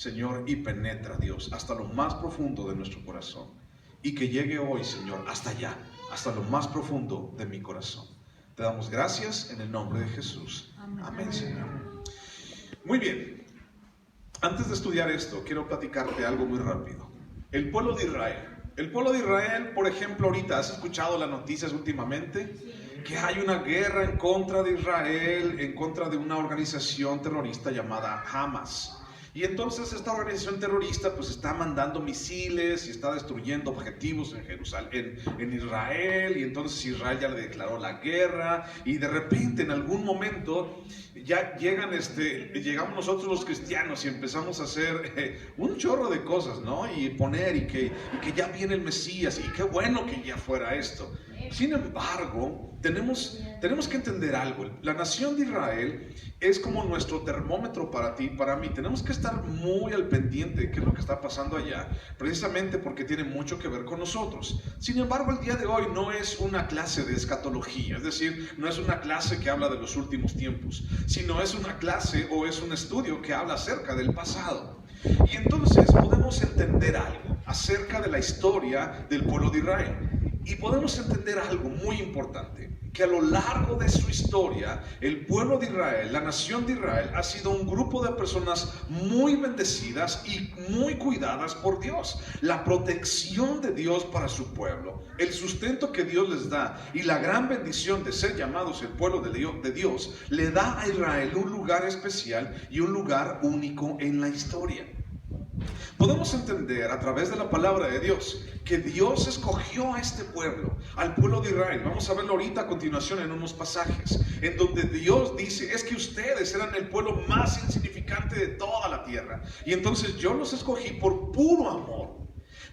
Señor, y penetra, Dios, hasta lo más profundo de nuestro corazón. Y que llegue hoy, Señor, hasta allá, hasta lo más profundo de mi corazón. Te damos gracias en el nombre de Jesús. Amén, Señor. Muy bien. Antes de estudiar esto, quiero platicarte algo muy rápido. El pueblo de Israel. El pueblo de Israel, por ejemplo, ahorita, ¿has escuchado las noticias últimamente? Que hay una guerra en contra de Israel, en contra de una organización terrorista llamada Hamas. Y entonces esta organización terrorista pues está mandando misiles y está destruyendo objetivos en Jerusalén, en Israel, y entonces Israel ya le declaró la guerra, y de repente en algún momento ya llegamos nosotros los cristianos y empezamos a hacer un chorro de cosas, ¿no? Y poner y que ya viene el Mesías, y qué bueno que ya fuera esto. Sin embargo, tenemos que entender algo. La nación de Israel es como nuestro termómetro para ti, para mí. Tenemos que estar muy al pendiente de qué es lo que está pasando allá, precisamente porque tiene mucho que ver con nosotros. Sin embargo, el día de hoy no es una clase de escatología, es decir, no es una clase que habla de los últimos tiempos, sino es una clase o es un estudio que habla acerca del pasado. Y entonces podemos entender algo acerca de la historia del pueblo de Israel. Y podemos entender algo muy importante, que a lo largo de su historia, el pueblo de Israel, la nación de Israel, ha sido un grupo de personas muy bendecidas y muy cuidadas por Dios. La protección de Dios para su pueblo, el sustento que Dios les da y la gran bendición de ser llamados el pueblo de Dios, le da a Israel un lugar especial y un lugar único en la historia. Podemos entender a través de la palabra de Dios que Dios escogió a este pueblo, al pueblo de Israel. Vamos a verlo ahorita a continuación en unos pasajes, en donde Dios dice, es que ustedes eran el pueblo más insignificante de toda la tierra, y entonces yo los escogí por puro amor.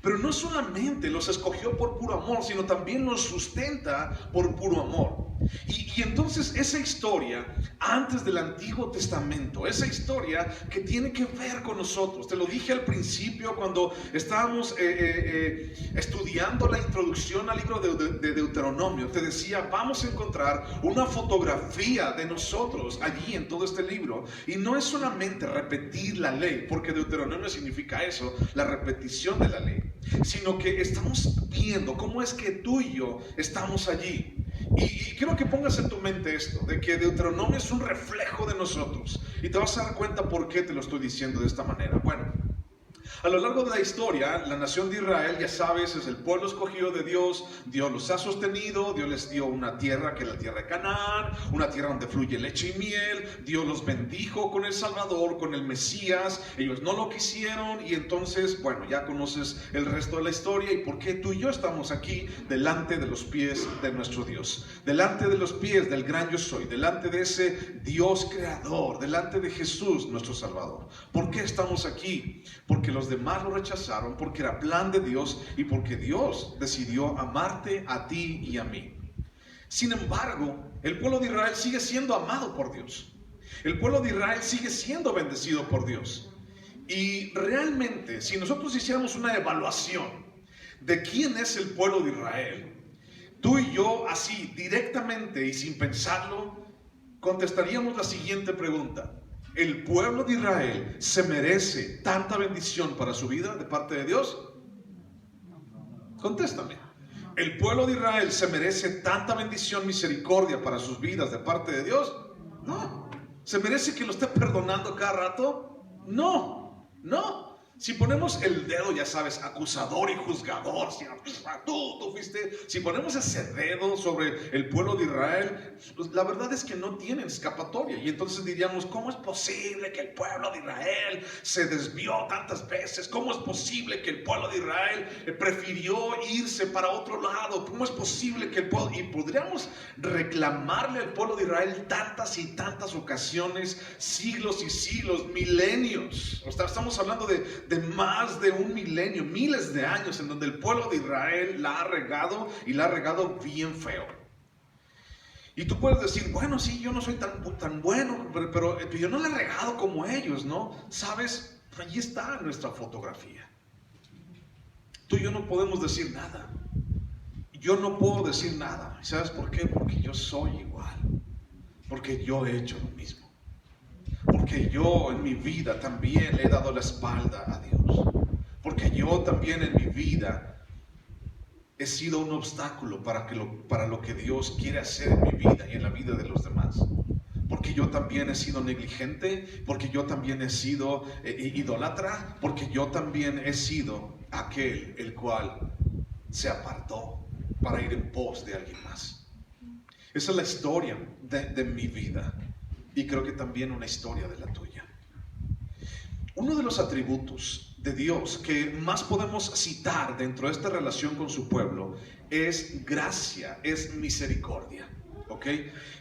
Pero no solamente los escogió por puro amor, sino también los sustenta por puro amor. Y entonces esa historia antes del Antiguo Testamento, esa historia que tiene que ver con nosotros, te lo dije al principio cuando estábamos estudiando la introducción al libro de Deuteronomio, te decía, vamos a encontrar una fotografía de nosotros allí en todo este libro, y no es solamente repetir la ley, porque Deuteronomio significa eso, la repetición de la ley, sino que estamos viendo cómo es que tú y yo estamos allí. Y quiero que pongas en tu mente esto, de que Deuteronomio es un reflejo de nosotros, y te vas a dar cuenta por qué te lo estoy diciendo de esta manera. Bueno, a lo largo de la historia, la nación de Israel, ya sabes, es el pueblo escogido de Dios. Dios los ha sostenido, Dios les dio una tierra que es la tierra de Canaán, una tierra donde fluye leche y miel. Dios los bendijo con el Salvador, con el Mesías. Ellos no lo quisieron, y entonces, bueno, ya conoces el resto de la historia y por qué tú y yo estamos aquí delante de los pies de nuestro Dios, delante de los pies del gran yo soy, delante de ese Dios creador, delante de Jesús nuestro Salvador. ¿Por qué estamos aquí? Porque los demás lo rechazaron, porque era plan de Dios y porque Dios decidió amarte a ti y a mí. Sin embargo, el pueblo de Israel sigue siendo amado por Dios. El pueblo de Israel sigue siendo bendecido por Dios. Y realmente, si nosotros hiciéramos una evaluación de quién es el pueblo de Israel, tú y yo, así directamente y sin pensarlo, contestaríamos la siguiente pregunta: ¿el pueblo de Israel se merece tanta bendición para su vida de parte de Dios? Contéstame. ¿El pueblo de Israel se merece tanta bendición, misericordia para sus vidas de parte de Dios? No. ¿Se merece que lo esté perdonando cada rato? No, no. Si ponemos el dedo, ya sabes, acusador y juzgador, si tú fuiste, si ponemos ese dedo sobre el pueblo de Israel, pues la verdad es que no tienen escapatoria. Y entonces diríamos, ¿cómo es posible que el pueblo de Israel se desvió tantas veces? ¿Cómo es posible que el pueblo de Israel prefirió irse para otro lado? ¿Cómo es posible que el pueblo... Y podríamos reclamarle al pueblo de Israel tantas y tantas ocasiones, siglos y siglos, milenios. O sea, estamos hablando de más de un milenio, miles de años en donde el pueblo de Israel la ha regado, y la ha regado bien feo. Y tú puedes decir, bueno, sí, yo no soy tan bueno, pero yo no la he regado como ellos, ¿no? ¿Sabes? Allí está nuestra fotografía. Tú y yo no podemos decir nada. Yo no puedo decir nada. ¿Sabes por qué? Porque yo soy igual. Porque yo he hecho lo mismo. Porque porque yo en mi vida también le he dado la espalda a Dios. Porque yo también en mi vida he sido un obstáculo para lo que Dios quiere hacer en mi vida y en la vida de los demás. Porque yo también he sido negligente, porque yo también he sido idólatra, porque yo también he sido aquel el cual se apartó para ir en pos de alguien más. Esa es la historia de mi vida, y creo que también una historia de la tuya. Uno de los atributos de Dios que más podemos citar dentro de esta relación con su pueblo es gracia, es misericordia, ¿ok?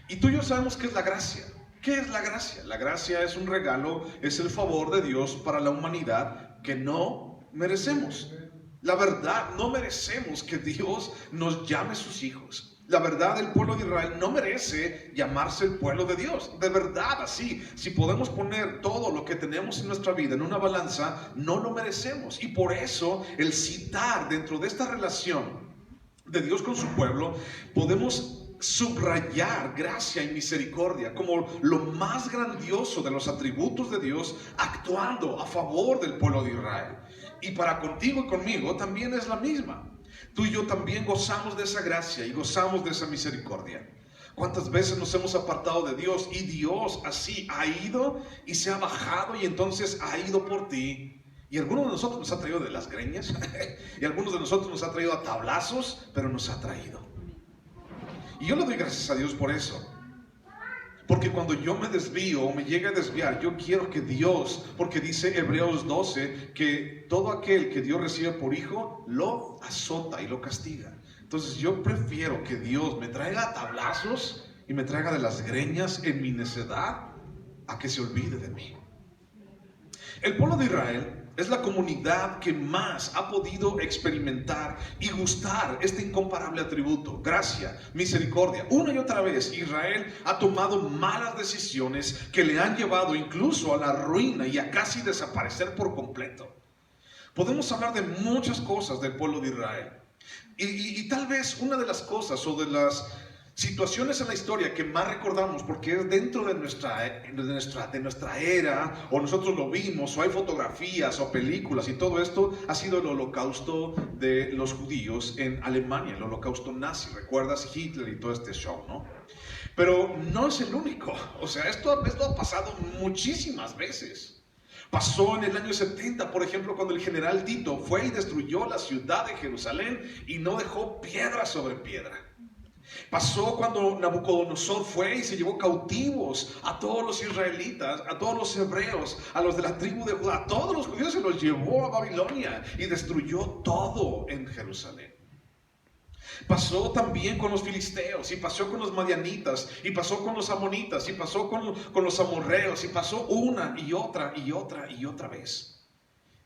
Y tú y yo sabemos qué es la gracia. ¿Qué es la gracia? La gracia es un regalo, es el favor de Dios para la humanidad que no merecemos. La verdad, no merecemos que Dios nos llame sus hijos. La verdad, el pueblo de Israel no merece llamarse el pueblo de Dios. De verdad, así, si podemos poner todo lo que tenemos en nuestra vida en una balanza, no lo merecemos. Y por eso, el citar dentro de esta relación de Dios con su pueblo, podemos subrayar gracia y misericordia como lo más grandioso de los atributos de Dios, actuando a favor del pueblo de Israel. Y para contigo y conmigo también es la misma. Tú y yo también gozamos de esa gracia y gozamos de esa misericordia. ¿Cuántas veces nos hemos apartado de Dios y Dios así ha ido y se ha bajado y entonces ha ido por ti? Y algunos de nosotros nos ha traído de las greñas y algunos de nosotros nos ha traído a tablazos, pero nos ha traído. Y yo le doy gracias a Dios por eso. Porque cuando yo me desvío o me llega a desviar, yo quiero que Dios, porque dice Hebreos 12, que todo aquel que Dios recibe por hijo, lo azota y lo castiga. Entonces yo prefiero que Dios me traiga tablazos y me traiga de las greñas en mi necedad, a que se olvide de mí. El pueblo de Israel es la comunidad que más ha podido experimentar y gustar este incomparable atributo, gracia, misericordia. Una y otra vez Israel ha tomado malas decisiones que le han llevado incluso a la ruina y a casi desaparecer por completo. Podemos hablar de muchas cosas del pueblo de Israel. Y tal vez una de las cosas o de las situaciones en la historia que más recordamos, porque es dentro de nuestra era, o nosotros lo vimos, o hay fotografías o películas y todo esto, ha sido el holocausto de los judíos en Alemania, el holocausto nazi. ¿Recuerdas Hitler y todo este show, no? Pero no es el único. O sea, esto ha pasado muchísimas veces. Pasó en el año 70, por ejemplo, cuando el general Tito fue y destruyó la ciudad de Jerusalén y no dejó piedra sobre piedra. Pasó cuando Nabucodonosor fue y se llevó cautivos a todos los israelitas, a todos los hebreos, a los de la tribu de Judá. A todos los judíos se los llevó a Babilonia y destruyó todo en Jerusalén. Pasó también con los filisteos, y pasó con los madianitas, y pasó con los amonitas, y pasó con los amorreos, y pasó una y otra y otra y otra vez.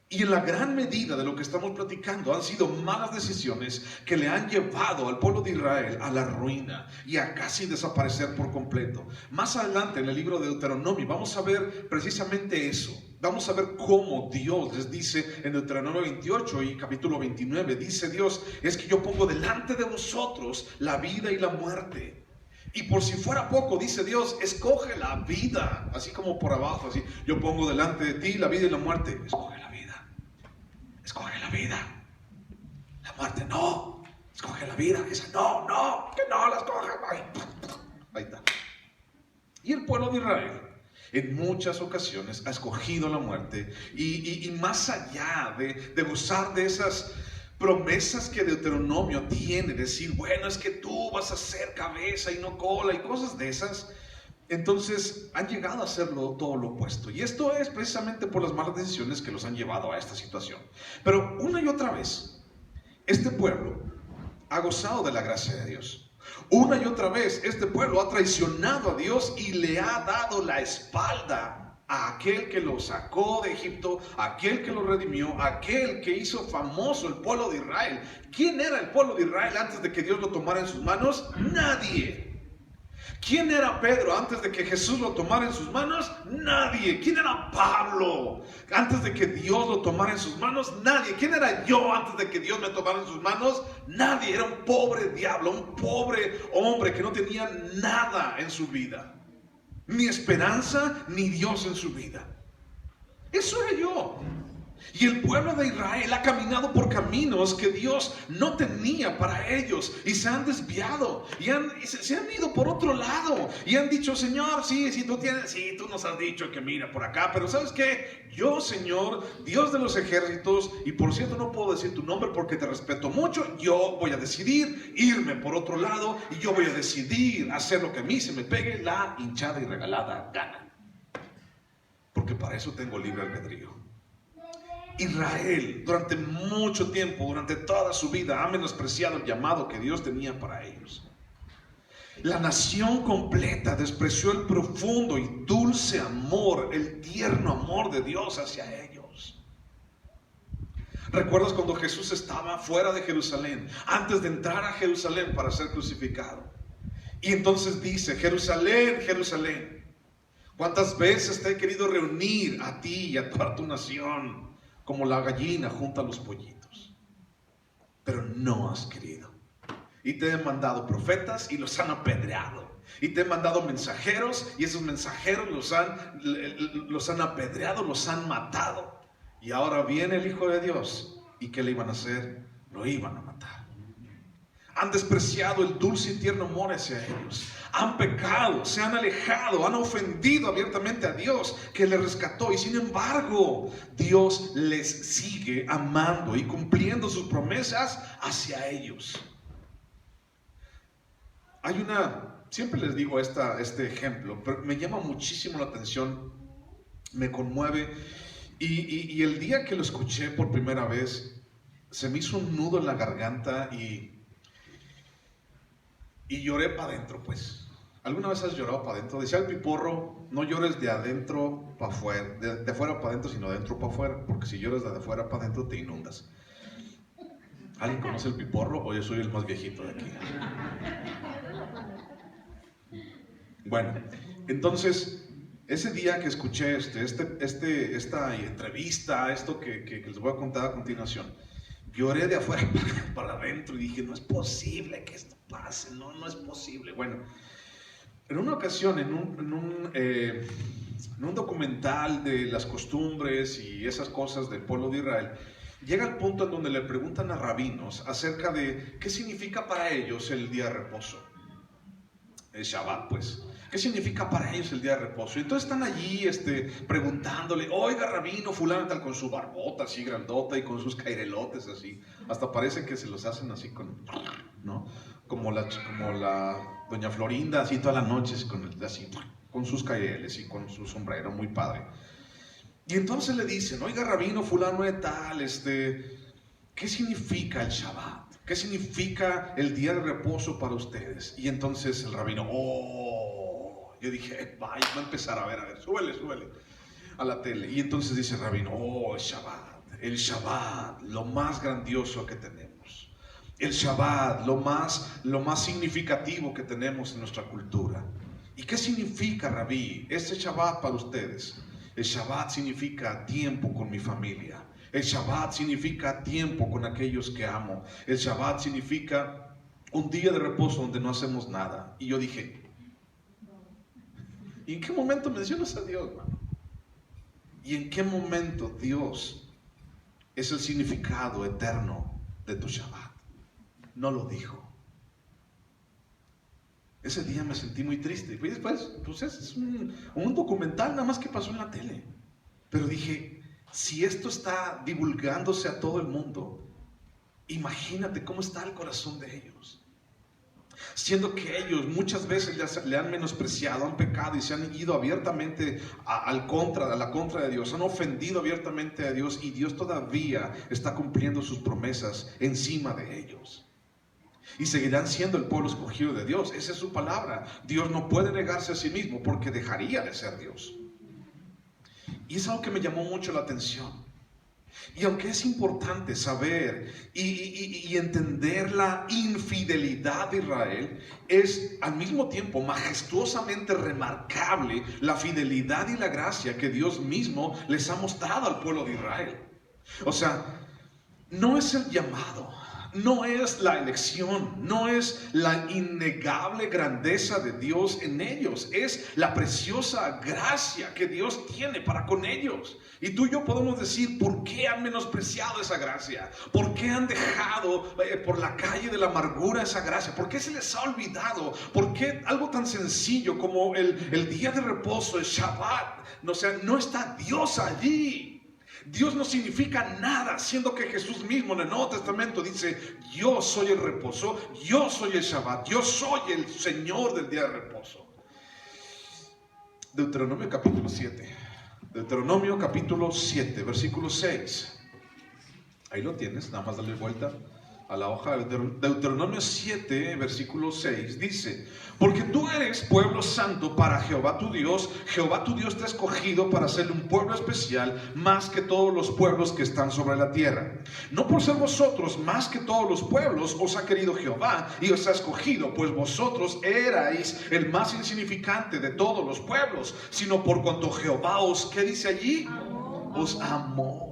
Y en la gran medida de lo que estamos platicando han sido malas decisiones que le han llevado al pueblo de Israel a la ruina y a casi desaparecer por completo. Más adelante en el libro de Deuteronomio vamos a ver precisamente eso. Vamos a ver cómo Dios les dice en Deuteronomio 28 y capítulo 29. Dice Dios, es que yo pongo delante de vosotros la vida y la muerte. Y por si fuera poco, dice Dios, escoge la vida. Así como por abajo, así. Yo pongo delante de ti la vida y la muerte. Escoge la vida. Escoge la vida. La muerte no. Escoge la vida. Esa no, que no la escoja. Ahí está. Y el pueblo de Israel en muchas ocasiones ha escogido la muerte. Y más allá de gozar de esas promesas que Deuteronomio tiene, decir, bueno, es que tú vas a ser cabeza y no cola y cosas de esas. Entonces han llegado a hacerlo todo lo opuesto. Y esto es precisamente por las malas decisiones que los han llevado a esta situación. Pero una y otra vez, este pueblo ha gozado de la gracia de Dios. Una y otra vez, este pueblo ha traicionado a Dios y le ha dado la espalda a aquel que lo sacó de Egipto, a aquel que lo redimió, a aquel que hizo famoso el pueblo de Israel. ¿Quién era el pueblo de Israel antes de que Dios lo tomara en sus manos? Nadie. ¿Quién era Pedro antes de que Jesús lo tomara en sus manos? Nadie. ¿Quién era Pablo antes de que Dios lo tomara en sus manos? Nadie. ¿Quién era yo antes de que Dios me tomara en sus manos? Nadie. Era un pobre diablo, un pobre hombre que no tenía nada en su vida. ni esperanza, ni Dios en su vida. Eso era yo. Y el pueblo de Israel ha caminado por caminos que Dios no tenía para ellos, y se han desviado y se han ido por otro lado y han dicho: Señor, sí, tú nos has dicho que mira por acá, pero ¿sabes qué? Yo, Señor, Dios de los ejércitos, y por cierto no puedo decir tu nombre porque te respeto mucho, yo voy a decidir irme por otro lado, y yo voy a decidir hacer lo que a mí se me pegue la hinchada y regalada gana, porque para eso tengo libre albedrío. Israel durante mucho tiempo, durante toda su vida, ha menospreciado el llamado que Dios tenía para ellos. La nación completa despreció el profundo y dulce amor, el tierno amor de Dios hacia ellos. ¿Recuerdas cuando Jesús estaba fuera de Jerusalén, antes de entrar a Jerusalén para ser crucificado? Y entonces dice: Jerusalén, Jerusalén, ¿cuántas veces te he querido reunir a ti y a toda tu nación, como la gallina junta a los pollitos, pero no has querido? Y te he mandado profetas y los han apedreado, y te he mandado mensajeros y esos mensajeros los han apedreado, los han matado. Y ahora viene el Hijo de Dios, ¿y qué le iban a hacer? Lo iban a matar. Han despreciado el dulce y tierno amor hacia ellos. Han pecado, se han alejado, han ofendido abiertamente a Dios que les rescató, y sin embargo Dios les sigue amando y cumpliendo sus promesas hacia ellos. Siempre les digo este ejemplo, pero me llama muchísimo la atención, me conmueve, y el día que lo escuché por primera vez se me hizo un nudo en la garganta y lloré para adentro, pues. ¿Alguna vez has llorado para adentro? Decía el Piporro: no llores de adentro para afuera, de afuera para adentro, sino de adentro para afuera, porque si lloras de afuera para adentro te inundas. ¿Alguien conoce el Piporro o yo soy el más viejito de aquí? Bueno, entonces, ese día que escuché esta entrevista, esto que les voy a contar a continuación, lloré de afuera para adentro y dije: no es posible que esto pase, no es posible. Bueno, en una ocasión, en un documental de las costumbres y esas cosas del pueblo de Israel, llega al punto en donde le preguntan a rabinos acerca de qué significa para ellos el día de reposo, el Shabbat, pues. ¿Qué significa para ellos el día de reposo? Y entonces están allí preguntándole: oiga, rabino fulano tal, con su barbota así grandota y con sus cairelotes así, hasta parece que se los hacen así ¿no? Como la doña Florinda, así todas las noches con sus caireles y con su sombrero, muy padre. Y entonces le dicen: oiga, rabino fulano de tal, ¿qué significa el Shabbat? ¿Qué significa el día de reposo para ustedes? Y entonces el rabino: yo dije: va a empezar a ver, súbele a la tele. Y entonces dice el rabino: el Shabbat, lo más grandioso que tenemos. El Shabbat, lo más significativo que tenemos en nuestra cultura. ¿Y qué significa, rabí, este Shabbat para ustedes? El Shabbat significa tiempo con mi familia. El Shabbat significa tiempo con aquellos que amo. El Shabbat significa un día de reposo donde no hacemos nada. Y yo dije: ¿y en qué momento mencionas a Dios, hermano? ¿Y en qué momento Dios es el significado eterno de tu Shabbat? No lo dijo. Ese día me sentí muy triste. Y después, pues es un documental nada más que pasó en la tele. Pero dije: si esto está divulgándose a todo el mundo, imagínate cómo está el corazón de ellos. Siendo que ellos muchas veces le han menospreciado, han pecado y se han ido abiertamente a la contra de Dios, han ofendido abiertamente a Dios, y Dios todavía está cumpliendo sus promesas encima de ellos. Y seguirán siendo el pueblo escogido de Dios. Esa es su palabra. Dios no puede negarse a sí mismo, porque dejaría de ser Dios. Y es algo que me llamó mucho la atención. Y aunque es importante saber y entender la infidelidad de Israel, es al mismo tiempo majestuosamente remarcable la fidelidad y la gracia que Dios mismo les ha mostrado al pueblo de Israel. O sea, no es el llamado no es la elección, no es la innegable grandeza de Dios en ellos, es la preciosa gracia que Dios tiene para con ellos. Y tú y yo podemos decir, ¿por qué han menospreciado esa gracia? ¿Por qué han dejado por la calle de la amargura esa gracia? ¿Por qué se les ha olvidado? ¿Por qué algo tan sencillo como el día de reposo, el Shabbat, no está Dios allí? Dios no significa nada, siendo que Jesús mismo en el Nuevo Testamento dice, yo soy el reposo, yo soy el Shabbat, yo soy el Señor del día de reposo. Deuteronomio capítulo 7. Deuteronomio capítulo 7, versículo 6. Ahí lo tienes, nada más darle vuelta a la hoja. Deuteronomio 7, versículo 6 dice: porque tú eres pueblo santo para Jehová tu Dios te ha escogido para ser un pueblo especial más que todos los pueblos que están sobre la tierra. No por ser vosotros más que todos los pueblos os ha querido Jehová y os ha escogido, pues vosotros erais el más insignificante de todos los pueblos, sino por cuanto Jehová os, ¿qué dice allí? Os amó.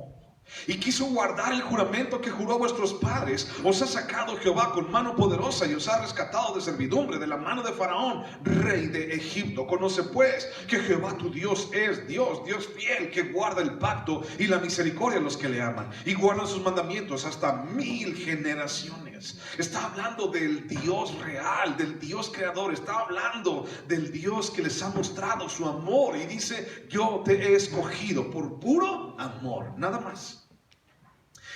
Y quiso guardar el juramento que juró a vuestros padres. Os ha sacado Jehová con mano poderosa y os ha rescatado de servidumbre, de la mano de Faraón, rey de Egipto. Conoce pues que Jehová tu Dios es Dios fiel, que guarda el pacto y la misericordia a los que le aman y guardan sus mandamientos hasta 1000 generaciones. Está hablando del Dios real, del Dios creador. Está hablando del Dios que les ha mostrado su amor y dice: yo te he escogido por puro amor, nada más.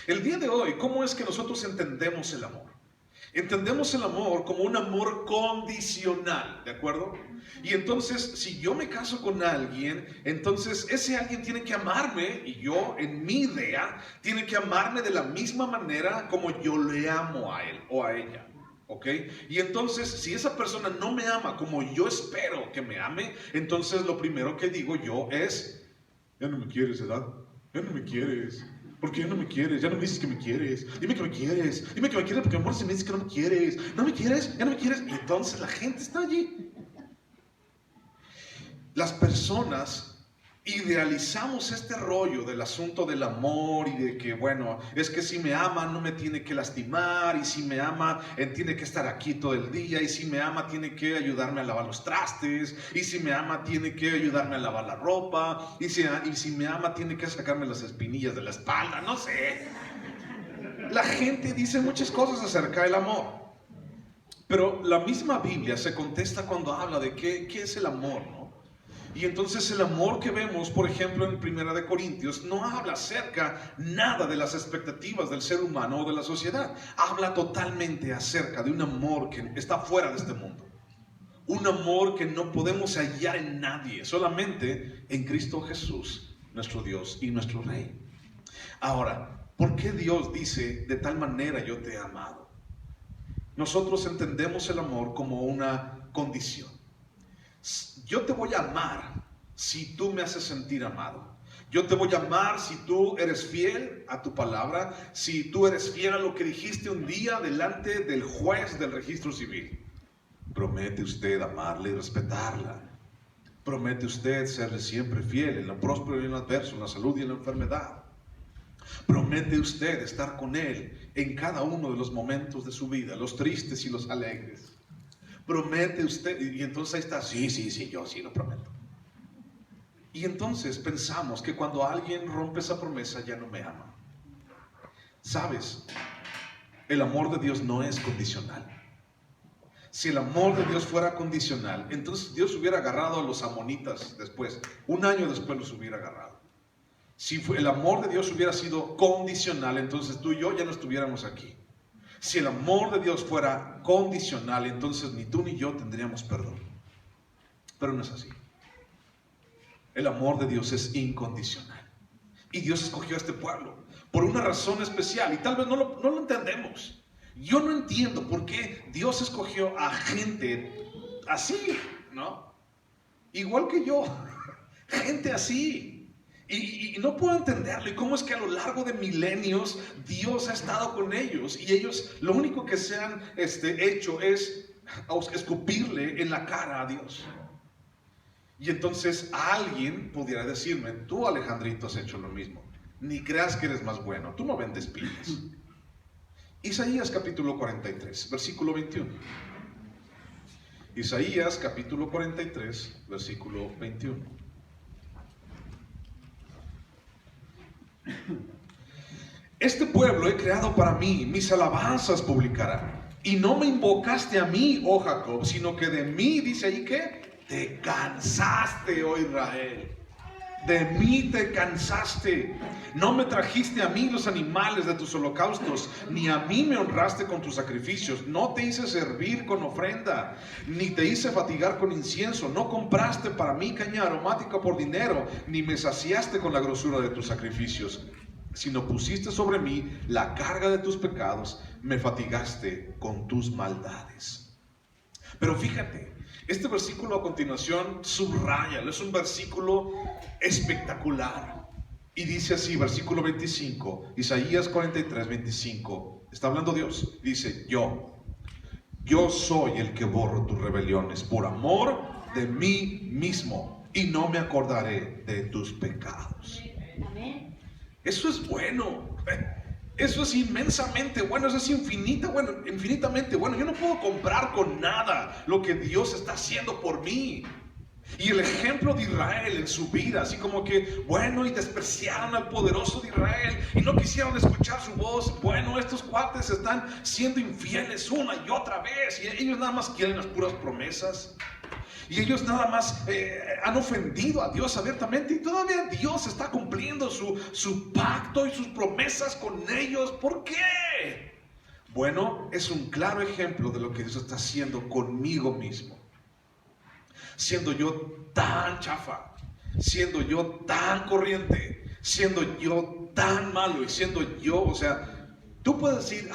El día de hoy, ¿cómo es que nosotros entendemos el amor? Entendemos el amor como un amor condicional, ¿de acuerdo? Y entonces, si yo me caso con alguien, entonces ese alguien tiene que amarme, y yo, en mi idea, tiene que amarme de la misma manera como yo le amo a él o a ella. ¿Ok? Y entonces, si esa persona no me ama como yo espero que me ame, entonces lo primero que digo yo es: ya no me quieres, ¿verdad? Ya no me quieres. ¿Por qué no me quieres? Ya no me dices que me quieres. Dime que me quieres. Dime que me quieres, porque amor, si me dices que no me quieres. No me quieres, ya no me quieres. Y entonces la gente está allí. Las personas idealizamos este rollo del asunto del amor y de que, bueno, es que si me ama no me tiene que lastimar, y si me ama tiene que estar aquí todo el día, y si me ama tiene que ayudarme a lavar los trastes, y si me ama tiene que ayudarme a lavar la ropa, y si me ama tiene que sacarme las espinillas de la espalda, no sé. La gente dice muchas cosas acerca del amor, pero la misma Biblia se contesta cuando habla de qué es el amor, ¿no? Y entonces el amor que vemos, por ejemplo, en 1 Corintios, no habla acerca nada de las expectativas del ser humano o de la sociedad. Habla totalmente acerca de un amor que está fuera de este mundo. Un amor que no podemos hallar en nadie, solamente en Cristo Jesús, nuestro Dios y nuestro Rey. Ahora, ¿por qué Dios dice: de tal manera yo te he amado? Nosotros entendemos el amor como una condición. Yo te voy a amar si tú me haces sentir amado. Yo te voy a amar si tú eres fiel a tu palabra, si tú eres fiel a lo que dijiste un día delante del juez del registro civil. Promete usted amarla y respetarla. Promete usted serle siempre fiel en lo próspero y en lo adverso, en la salud y en la enfermedad. Promete usted estar con él en cada uno de los momentos de su vida, los tristes y los alegres. Promete usted, y entonces ahí está: sí, yo sí lo prometo. Y entonces pensamos que cuando alguien rompe esa promesa ya no me ama. ¿Sabes? El amor de Dios no es condicional. Si el amor de Dios fuera condicional, entonces Dios hubiera agarrado a los amonitas después, un año después los hubiera agarrado. Si el amor de Dios hubiera sido condicional, entonces tú y yo ya no estuviéramos aquí. Si el amor de Dios fuera condicional, entonces ni tú ni yo tendríamos perdón. Pero no es así. El amor de Dios es incondicional. Y Dios escogió a este pueblo por una razón especial. Y tal vez no lo entendemos. Yo no entiendo por qué Dios escogió a gente así, ¿no? Igual que yo. Gente así. Y no puedo entenderlo. ¿Y cómo es que a lo largo de milenios Dios ha estado con ellos? Y ellos lo único que se han hecho es escupirle en la cara a Dios. Y entonces alguien pudiera decirme: tú, Alejandrito, has hecho lo mismo. Ni creas que eres más bueno. Tú no vendes piñas. Isaías capítulo 43, versículo 21. Isaías capítulo 43, versículo 21. Este pueblo he creado para mí, mis alabanzas publicará. Y no me invocaste a mí, oh Jacob, sino que de mí, dice ahí que te cansaste, oh Israel. De mí te cansaste. No me trajiste a mí los animales de tus holocaustos, ni a mí me honraste con tus sacrificios. No te hice servir con ofrenda, ni te hice fatigar con incienso. No compraste para mí caña aromática por dinero, ni me saciaste con la grosura de tus sacrificios, sino pusiste sobre mí la carga de tus pecados, me fatigaste con tus maldades. Pero fíjate, este versículo a continuación subraya, es un versículo espectacular. Y dice así, versículo 25, Isaías 43, 25, está hablando Dios, dice, yo soy el que borro tus rebeliones por amor de mí mismo, y no me acordaré de tus pecados. Amén. Eso es bueno. Eso es inmensamente bueno, eso es infinitamente bueno. Yo no puedo comprar con nada lo que Dios está haciendo por mí. Y el ejemplo de Israel en su vida, así como que, y despreciaron al poderoso de Israel y no quisieron escuchar su voz. Estos cuates están siendo infieles una y otra vez, y ellos nada más quieren las puras promesas. Y ellos nada más han ofendido a Dios abiertamente, y todavía Dios está cumpliendo su pacto y sus promesas con ellos. ¿Por qué? Bueno, es un claro ejemplo de lo que Dios está haciendo conmigo mismo. Siendo yo tan chafa, siendo yo tan corriente, siendo yo tan malo, y siendo yo, tú puedes decir,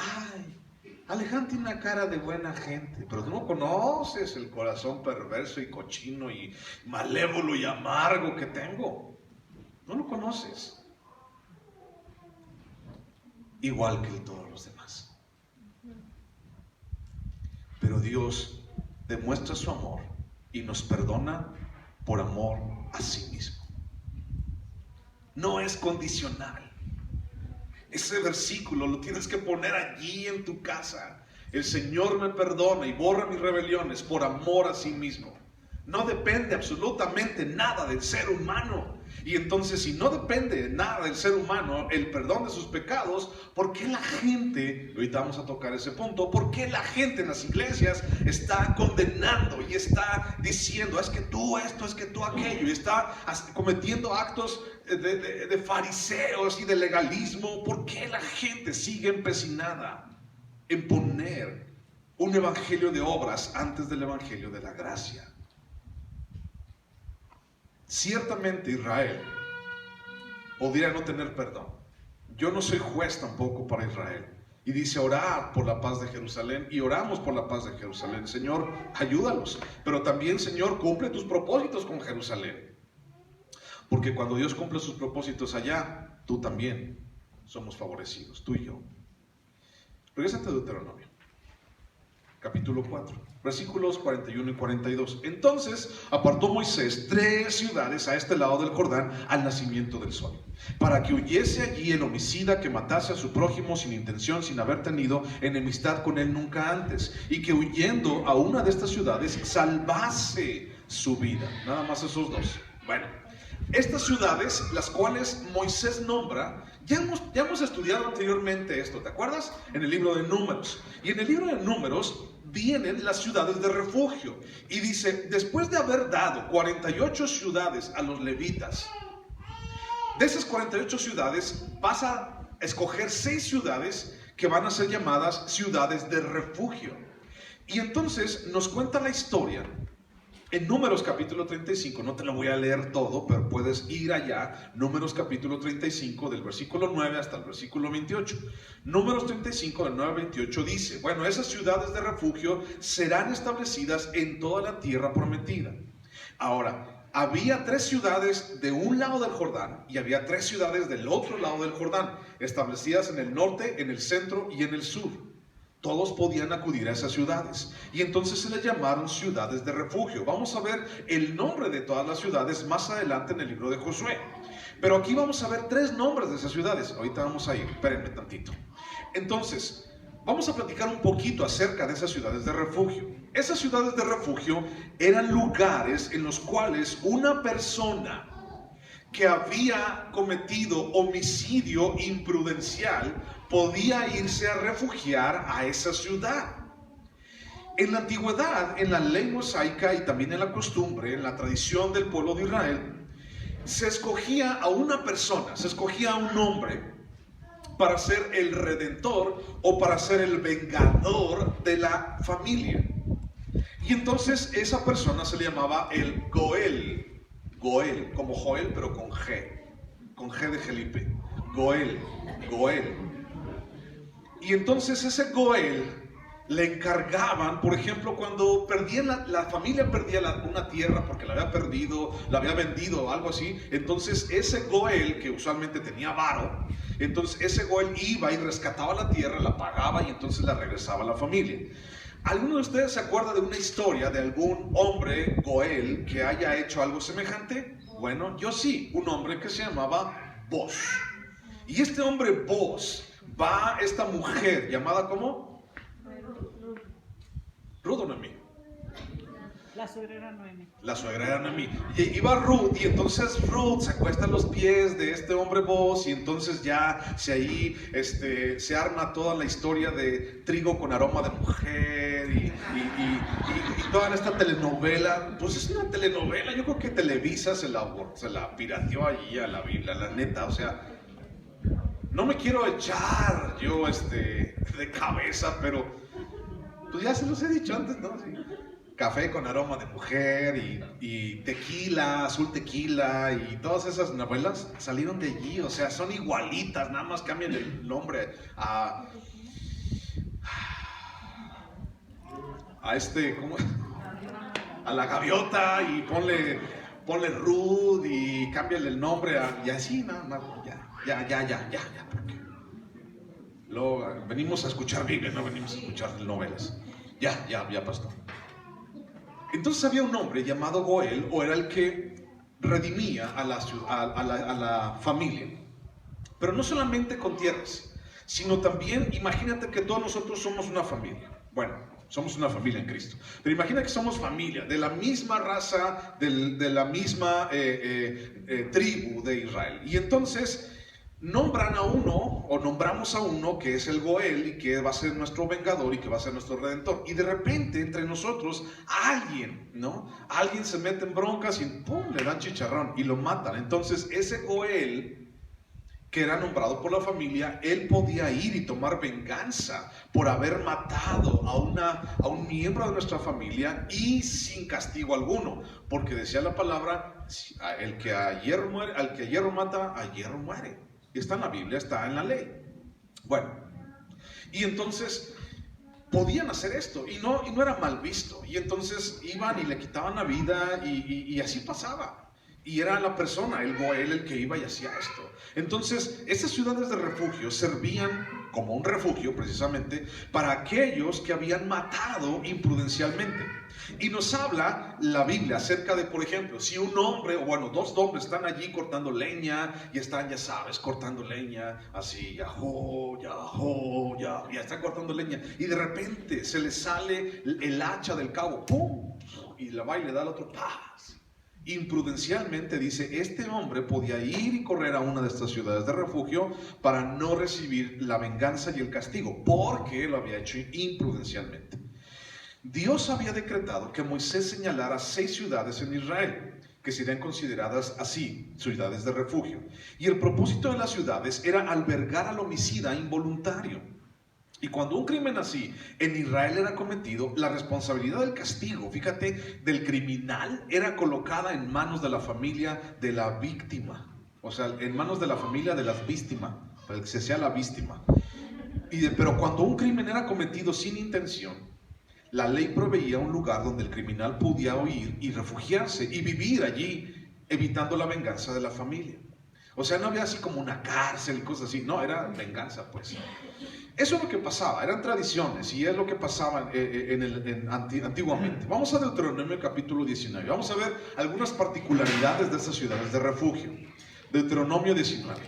Alejandro tiene una cara de buena gente, pero tú no conoces el corazón perverso y cochino y malévolo y amargo que tengo. No lo conoces. Igual que todos los demás. Pero Dios demuestra su amor y nos perdona por amor a sí mismo. No es condicional. Ese versículo lo tienes que poner allí en tu casa. El Señor me perdona y borra mis rebeliones por amor a sí mismo. No depende absolutamente nada del ser humano. Y entonces, si no depende nada del ser humano el perdón de sus pecados, ¿por qué la gente, ahorita vamos a tocar ese punto, por qué la gente en las iglesias está condenando y está diciendo, es que tú esto, es que tú aquello, y está cometiendo actos de fariseos y de legalismo? ¿Por qué la gente sigue empecinada en poner un evangelio de obras antes del evangelio de la gracia? Ciertamente Israel podría no tener perdón. Yo no soy juez tampoco para Israel. Y dice, orad por la paz de Jerusalén, y oramos por la paz de Jerusalén. Señor, ayúdalos. Pero también, Señor, cumple tus propósitos con Jerusalén. Porque cuando Dios cumple sus propósitos allá, tú también somos favorecidos, tú y yo. Regresate a Deuteronomio, capítulo 4, versículos 41 y 42. Entonces apartó Moisés 3 ciudades a este lado del Jordán al nacimiento del sol, para que huyese allí el homicida que matase a su prójimo sin intención, sin haber tenido enemistad con él nunca antes, y que huyendo a una de estas ciudades salvase su vida. Nada más esos dos. Estas ciudades, las cuales Moisés nombra, ya hemos estudiado anteriormente esto, ¿te acuerdas? En el libro de Números. Y en el libro de Números vienen las ciudades de refugio. Y dice, después de haber dado 48 ciudades a los levitas, de esas 48 ciudades vas a escoger 6 ciudades que van a ser llamadas ciudades de refugio. Y entonces nos cuenta la historia en Números capítulo 35, no te lo voy a leer todo, pero puedes ir allá, Números capítulo 35, del versículo 9 hasta el versículo 28. Números 35, del 9 al 28 dice, esas ciudades de refugio serán establecidas en toda la tierra prometida. Ahora, había 3 ciudades de un lado del Jordán y había 3 ciudades del otro lado del Jordán, establecidas en el norte, en el centro y en el sur. Todos podían acudir a esas ciudades, y entonces se les llamaron ciudades de refugio. Vamos a ver el nombre de todas las ciudades más adelante en el libro de Josué, pero aquí vamos a ver 3 nombres de esas ciudades. Ahorita vamos a ir, espérenme tantito. Entonces, vamos a platicar un poquito acerca de esas ciudades de refugio. Esas ciudades de refugio eran lugares en los cuales una persona que había cometido homicidio imprudencial podía irse a refugiar a esa ciudad. En la antigüedad, en la ley mosaica y también en la costumbre, en la tradición del pueblo de Israel, se escogía a una persona, se escogía a un hombre para ser el redentor o para ser el vengador de la familia. Y entonces esa persona se le llamaba el Goel. Goel, como Joel, pero con G de Felipe. Goel. Y entonces ese Goel le encargaban, por ejemplo, cuando perdían la familia perdía una tierra porque la había perdido, la había vendido o algo así, entonces ese Goel, que usualmente tenía varo, entonces ese Goel iba y rescataba la tierra, la pagaba y entonces la regresaba a la familia. ¿Alguno de ustedes se acuerda de una historia de algún hombre Goel que haya hecho algo semejante? Bueno, yo sí, un hombre que se llamaba Boz. Y este hombre Boz va a esta mujer llamada ¿cómo? Ruth o Noemí. La suegra era Noemí. La suegra era Noemí. Y iba Ruth, y entonces Ruth se acuesta a los pies de este hombre Boz, y entonces ya se arma toda la historia de trigo con aroma de mujer, y toda esta telenovela. Pues es una telenovela, yo creo que Televisa se la pirateó allí a la Biblia, la neta, o sea. No me quiero echar yo de cabeza, pero pues ya se los he dicho antes, ¿no? Sí. Café con aroma de mujer y tequila, azul tequila y todas esas novelas salieron de allí, o sea, son igualitas, nada más cambian el nombre a ¿cómo? A la gaviota y ponle Ruth y cámbiale el nombre y así, nada más, ya, porque luego venimos a escuchar Biblia, no venimos a escuchar novelas. Ya, pastor. Entonces había un hombre llamado Goel, o era el que redimía a la familia. Pero no solamente con tierras, sino también, imagínate que todos nosotros somos una familia. Bueno, somos una familia en Cristo. Pero imagina que somos familia, de la misma raza, de la misma tribu de Israel. Y entonces nombran a uno, o nombramos a uno que es el Goel y que va a ser nuestro vengador y que va a ser nuestro redentor. Y de repente entre nosotros alguien se mete en broncas y ¡pum!, le dan chicharrón y lo matan. Entonces ese Goel, que era nombrado por la familia, él podía ir y tomar venganza por haber matado a un miembro de nuestra familia y sin castigo alguno, porque decía la palabra, al que a hierro mata, a hierro muere. Está en la Biblia, está en la ley. Bueno, y entonces podían hacer esto y no era mal visto. Y entonces iban y le quitaban la vida y así pasaba. Y era la persona, el Goel, el que iba y hacía esto. Entonces, esas ciudades de refugio servían como un refugio precisamente para aquellos que habían matado imprudencialmente. Y nos habla la Biblia acerca de, por ejemplo, si un hombre, o bueno, dos hombres están allí cortando leña y están, ya sabes, cortando leña, así, ya están cortando leña, y de repente se les sale el hacha del cabo, ¡pum!, y la va y le da al otro, ¡paz! Imprudencialmente, dice, este hombre podía ir y correr a una de estas ciudades de refugio para no recibir la venganza y el castigo, porque lo había hecho imprudencialmente. Dios había decretado que Moisés señalara 6 ciudades en Israel, que serían consideradas así, ciudades de refugio. Y el propósito de las ciudades era albergar al homicida involuntario. Y cuando un crimen así en Israel era cometido, la responsabilidad del castigo, fíjate, del criminal era colocada en manos de la familia de la víctima. O sea, en manos de la familia de las víctimas, para que se sea la víctima. Pero cuando un crimen era cometido sin intención, la ley proveía un lugar donde el criminal podía huir y refugiarse y vivir allí, evitando la venganza de la familia. O sea, no había así como una cárcel y cosas así, no, era venganza, pues. Eso es lo que pasaba, eran tradiciones y es lo que pasaba antiguamente. Vamos a Deuteronomio capítulo 19, vamos a ver algunas particularidades de estas ciudades de refugio. Deuteronomio 19.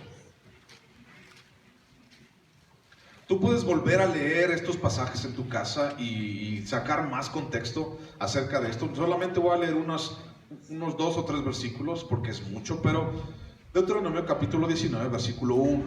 Tú puedes volver a leer estos pasajes en tu casa y sacar más contexto acerca de esto. Solamente voy a leer unos 2 o 3 versículos porque es mucho, pero Deuteronomio capítulo 19, versículo 1.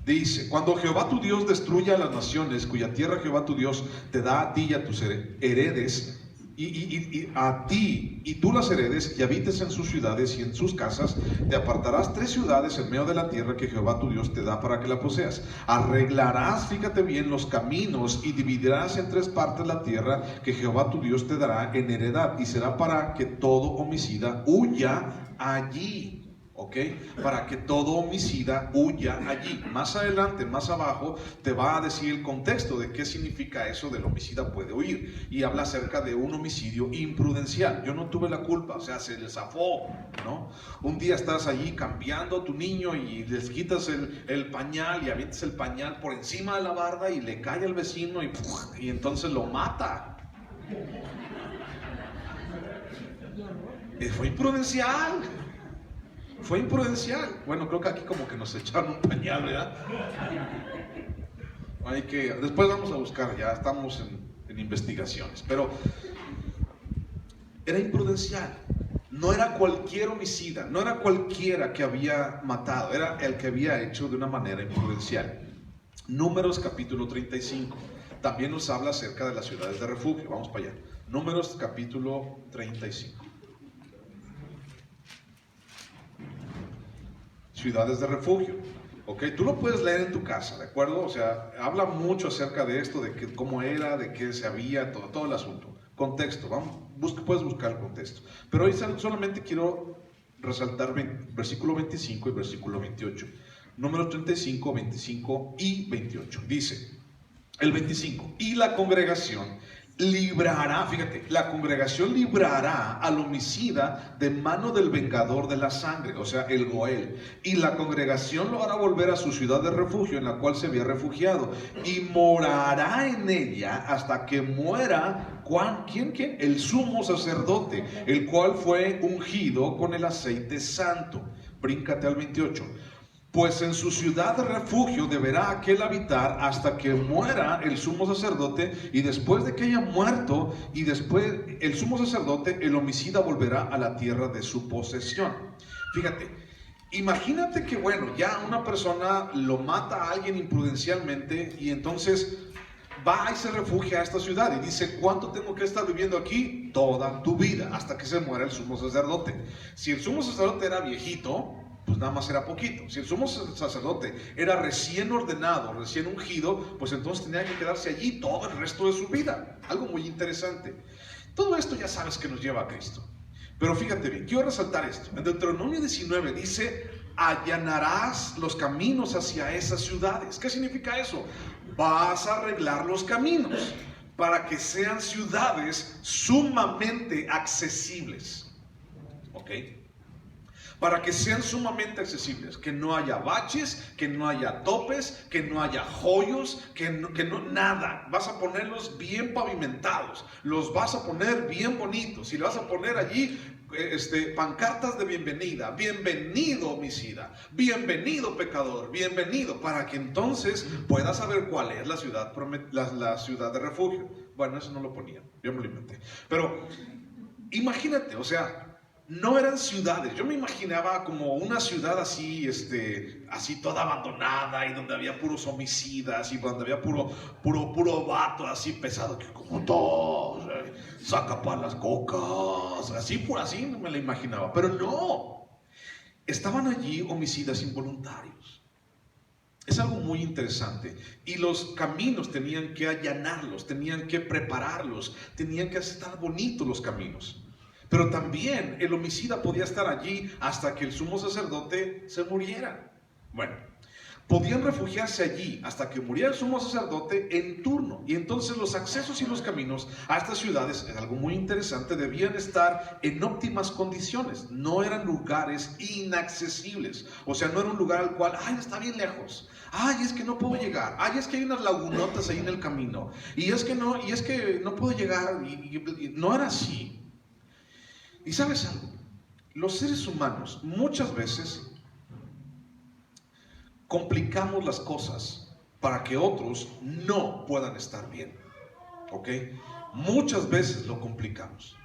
Dice: cuando Jehová tu Dios destruya a las naciones cuya tierra Jehová tu Dios te da a ti y a tus heredes, y a ti y tú las heredes y habites en sus ciudades y en sus casas, te apartarás 3 ciudades en medio de la tierra que Jehová tu Dios te da para que la poseas. Arreglarás, fíjate bien, los caminos y dividirás en 3 partes la tierra que Jehová tu Dios te dará en heredad, y será para que todo homicida huya allí. ¿Ok? Para que todo homicida huya allí. Más adelante, más abajo, te va a decir el contexto de qué significa eso del homicida puede huir. Y habla acerca de un homicidio imprudencial. Yo no tuve la culpa, o sea, se le zafó, ¿no? Un día estás allí cambiando a tu niño y les quitas el pañal y avientas el pañal por encima de la barda y le cae al vecino y entonces lo mata. Fue imprudencial. Fue imprudencial. Bueno, creo que aquí como que nos echaron un pañal, ¿verdad? Después vamos a buscar, ya estamos en investigaciones. Pero era imprudencial. No era cualquier homicida, no era cualquiera que había matado, era el que había hecho de una manera imprudencial. Números capítulo 35. También nos habla acerca de las ciudades de refugio. Vamos para allá. Números capítulo 35. Ciudades de refugio, ¿ok? Tú lo puedes leer en tu casa, ¿de acuerdo? O sea, habla mucho acerca de esto, de cómo era, de qué se había, todo el asunto. Contexto, puedes buscar el contexto. Pero hoy solamente quiero resaltar versículo 25 y versículo 28. Números 35, 25 y 28. Dice, el 25, y la congregación librará, fíjate, la congregación librará al homicida de mano del vengador de la sangre, o sea, el Goel, y la congregación lo hará volver a su ciudad de refugio en la cual se había refugiado, y morará en ella hasta que muera, ¿quién? El sumo sacerdote, el cual fue ungido con el aceite santo. Bríncate al 28. Pues en su ciudad de refugio deberá aquel habitar hasta que muera el sumo sacerdote, y después de que haya muerto, y después el sumo sacerdote, el homicida volverá a la tierra de su posesión. Fíjate, imagínate que ya una persona lo mata a alguien imprudencialmente, y entonces va y se refugia a esta ciudad y dice: ¿cuánto tengo que estar viviendo aquí? Toda tu vida, hasta que se muera el sumo sacerdote. Si el sumo sacerdote era viejito, pues nada más era poquito. Si el sumo sacerdote era recién ordenado, recién ungido, pues entonces tenía que quedarse allí todo el resto de su vida. Algo muy interesante. Todo esto ya sabes que nos lleva a Cristo. Pero fíjate bien, quiero resaltar esto. En Deuteronomio 19 dice: allanarás los caminos hacia esas ciudades. ¿Qué significa eso? Vas a arreglar los caminos para que sean ciudades sumamente accesibles. ¿Ok? Para que sean sumamente accesibles, que no haya baches, que no haya topes, que no haya hoyos, que no nada. Vas a ponerlos bien pavimentados, los vas a poner bien bonitos, y le vas a poner allí pancartas de bienvenida: bienvenido homicida, bienvenido pecador, bienvenido, para que entonces puedas saber cuál es la ciudad de refugio. Bueno, eso no lo ponía, yo me lo inventé. Pero imagínate, o sea, no eran ciudades. Yo me imaginaba como una ciudad así, así toda abandonada, y donde había puros homicidas, y donde había puro vato así pesado, que como todos, saca para las cocas, así no me la imaginaba. Pero no, estaban allí homicidas involuntarios. Es algo muy interesante. Y los caminos tenían que allanarlos, tenían que prepararlos, tenían que estar bonitos los caminos. Pero también el homicida podía estar allí hasta que el sumo sacerdote se muriera. Bueno, podían refugiarse allí hasta que muriera el sumo sacerdote en turno. Y entonces los accesos y los caminos a estas ciudades, es algo muy interesante, debían estar en óptimas condiciones. No eran lugares inaccesibles. O sea, no era un lugar al cual, está bien lejos. Es que no puedo llegar. Es que hay unas lagunotas ahí en el camino. Y es que no puedo llegar. Y no era así. ¿Y sabes algo? Los seres humanos muchas veces complicamos las cosas para que otros no puedan estar bien. ¿Ok? Muchas veces lo complicamos.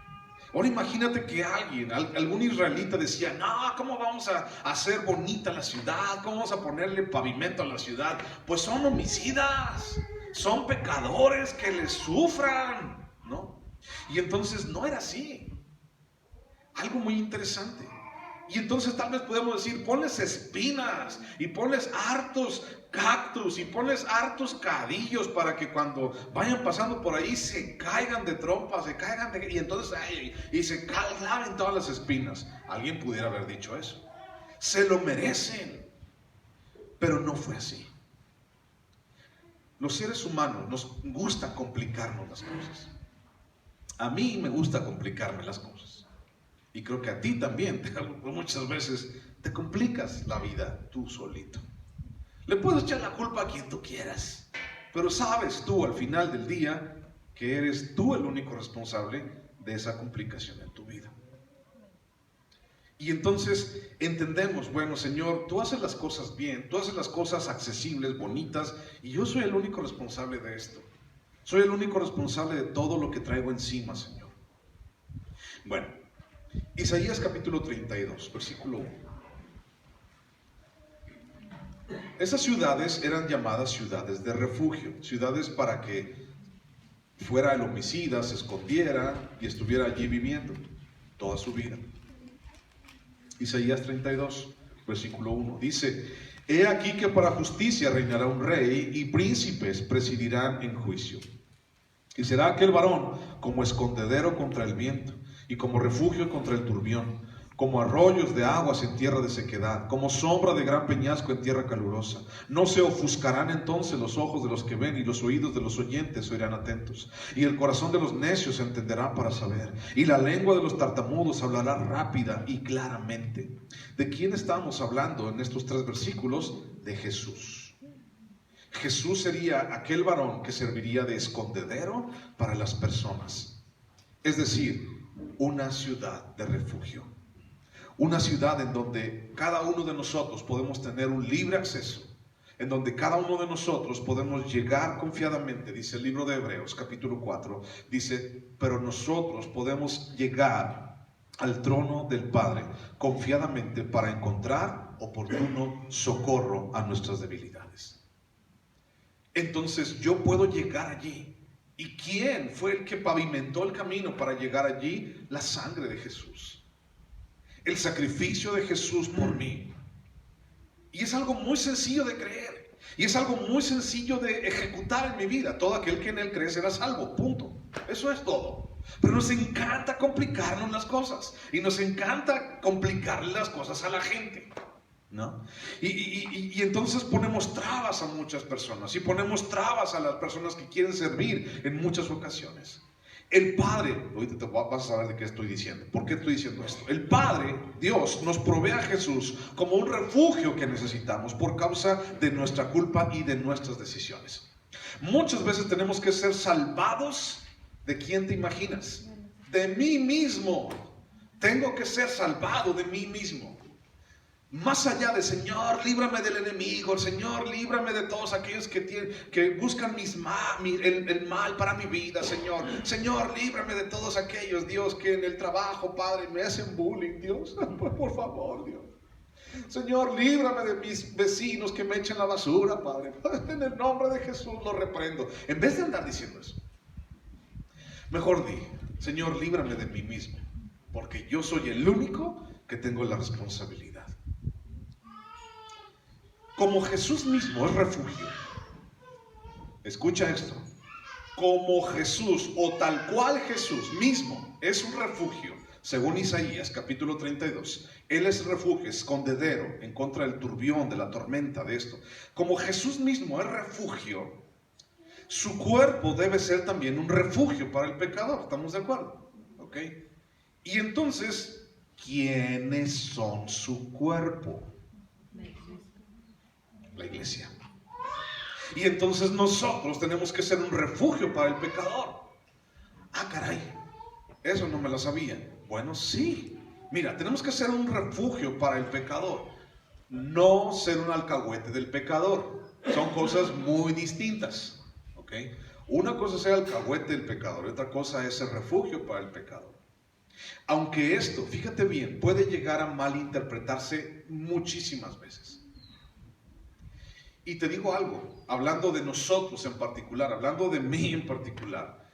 Ahora imagínate que algún israelita decía, no, ¿cómo vamos a hacer bonita la ciudad? ¿Cómo vamos a ponerle pavimento a la ciudad? Pues son homicidas, son pecadores, que les sufran, ¿no? Y entonces no era así. Algo muy interesante. Y entonces tal vez podemos decir, ponles espinas y ponles hartos cactus y ponles hartos cadillos para que cuando vayan pasando por ahí se caigan de trompas, y entonces y se claven todas las espinas. Alguien pudiera haber dicho eso. Se lo merecen. Pero no fue así. Los seres humanos nos gusta complicarnos las cosas. A mí me gusta complicarme las cosas. Y creo que a ti también, muchas veces te complicas la vida tú solito. Le puedes echar la culpa a quien tú quieras, pero sabes tú al final del día que eres tú el único responsable de esa complicación en tu vida. Y entonces entendemos, bueno, Señor, tú haces las cosas bien, tú haces las cosas accesibles, bonitas, y yo soy el único responsable de esto. Soy el único responsable de todo lo que traigo encima, Señor. Bueno, Isaías capítulo 32, versículo 1. Esas ciudades eran llamadas ciudades de refugio, ciudades para que fuera el homicida, se escondiera y estuviera allí viviendo toda su vida. Isaías 32, versículo 1, dice: He aquí que para justicia reinará un rey y príncipes presidirán en juicio. Y será aquel varón como escondedero contra el viento y como refugio contra el turbión, como arroyos de aguas en tierra de sequedad, como sombra de gran peñasco en tierra calurosa. No se ofuscarán entonces los ojos de los que ven, y los oídos de los oyentes oirán atentos. Y el corazón de los necios se entenderá para saber, y la lengua de los tartamudos hablará rápida y claramente. ¿De quién estamos hablando en estos 3 versículos? De Jesús. Jesús sería aquel varón que serviría de escondedero para las personas. Es decir, una ciudad de refugio. Una ciudad en donde cada uno de nosotros podemos tener un libre acceso, en donde cada uno de nosotros podemos llegar confiadamente. Dice el libro de Hebreos capítulo 4, dice, pero nosotros podemos llegar al trono del Padre confiadamente para encontrar oportuno socorro a nuestras debilidades. Entonces yo puedo llegar allí. ¿Y quién fue el que pavimentó el camino para llegar allí? La sangre de Jesús. El sacrificio de Jesús por mí. Y es algo muy sencillo de creer. Y es algo muy sencillo de ejecutar en mi vida. Todo aquel que en él cree será salvo. Punto. Eso es todo. Pero nos encanta complicarnos las cosas. Y nos encanta complicarle las cosas a la gente, ¿no? Y entonces ponemos trabas a muchas personas. Y ponemos trabas a las personas que quieren servir en muchas ocasiones. El Padre, ahorita vas a saber de qué estoy diciendo. ¿Por qué estoy diciendo esto? El Padre, Dios, nos provee a Jesús como un refugio que necesitamos por causa de nuestra culpa y de nuestras decisiones. Muchas veces tenemos que ser salvados. ¿De quién te imaginas? De mí mismo. Tengo que ser salvado de mí mismo. Más allá de Señor, líbrame del enemigo, Señor, líbrame de todos aquellos que buscan el mal para mi vida, Señor. Señor, líbrame de todos aquellos, Dios, que en el trabajo, Padre, me hacen bullying, Dios. Por favor, Dios. Señor, líbrame de mis vecinos que me echen la basura, Padre. En el nombre de Jesús lo reprendo. En vez de andar diciendo eso, mejor di, Señor, líbrame de mí mismo, porque yo soy el único que tengo la responsabilidad. Como Jesús mismo es refugio. Escucha esto. Como Jesús, o tal cual Jesús mismo es un refugio, según Isaías capítulo 32, Él es refugio, escondedero en contra del turbión, de la tormenta, de esto. Como Jesús mismo es refugio, su cuerpo debe ser también un refugio para el pecador. ¿Estamos de acuerdo? ¿Ok? Y entonces, ¿quiénes son su cuerpo? La iglesia. Y entonces nosotros tenemos que ser un refugio para el pecador. Ah, caray, eso no me lo sabía. Bueno, sí. Mira, tenemos que ser un refugio para el pecador, no ser un alcahuete del pecador. Son cosas muy distintas, ¿ok? Una cosa es el alcahuete del pecador, y otra cosa es el refugio para el pecador. Aunque esto, fíjate bien, puede llegar a malinterpretarse muchísimas veces. Y te digo algo, hablando de nosotros en particular, hablando de mí en particular,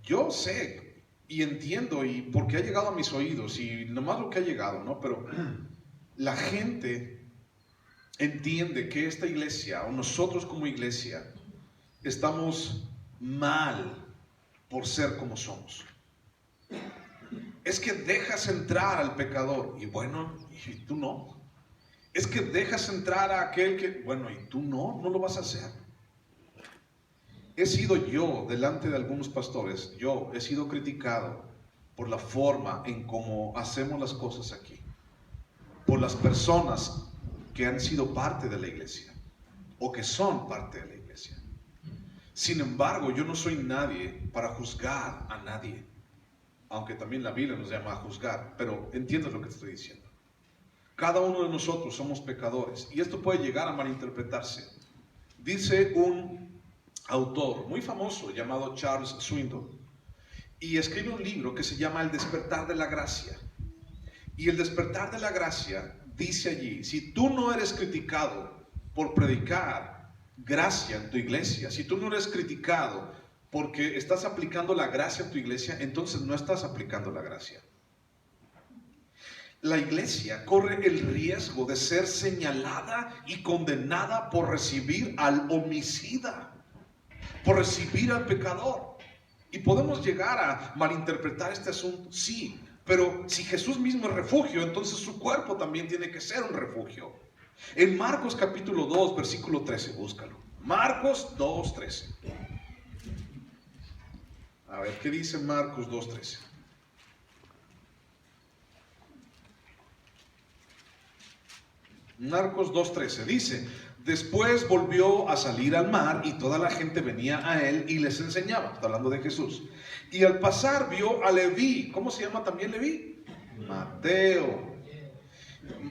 yo sé y entiendo, y porque ha llegado a mis oídos, y nomás lo que ha llegado, ¿no? Pero la gente entiende que esta iglesia, o nosotros como iglesia, estamos mal por ser como somos. Es que dejas entrar al pecador, y bueno, y tú no. Es que dejas entrar a aquel que, bueno, y tú no lo vas a hacer. He sido yo, delante de algunos pastores, yo he sido criticado por la forma en cómo hacemos las cosas aquí, por las personas que han sido parte de la iglesia, o que son parte de la iglesia. Sin embargo, yo no soy nadie para juzgar a nadie, aunque también la Biblia nos llama a juzgar, pero entiendes lo que te estoy diciendo. Cada uno de nosotros somos pecadores y esto puede llegar a malinterpretarse. Dice un autor muy famoso llamado Charles Swindoll, y escribe un libro que se llama El despertar de la gracia. Y el despertar de la gracia dice allí, si tú no eres criticado por predicar gracia en tu iglesia, si tú no eres criticado porque estás aplicando la gracia en tu iglesia, entonces no estás aplicando la gracia. La iglesia corre el riesgo de ser señalada y condenada por recibir al homicida, por recibir al pecador. Y podemos llegar a malinterpretar este asunto, sí, pero si Jesús mismo es refugio, entonces su cuerpo también tiene que ser un refugio. En Marcos capítulo 2, versículo 13, búscalo. Marcos 2, 13. A ver, ¿qué dice Marcos 2, 13? Marcos 2:13 dice, después volvió a salir al mar y toda la gente venía a él y les enseñaba. Está hablando de Jesús. Y al pasar vio a Leví. ¿Cómo se llama también Leví? Mateo.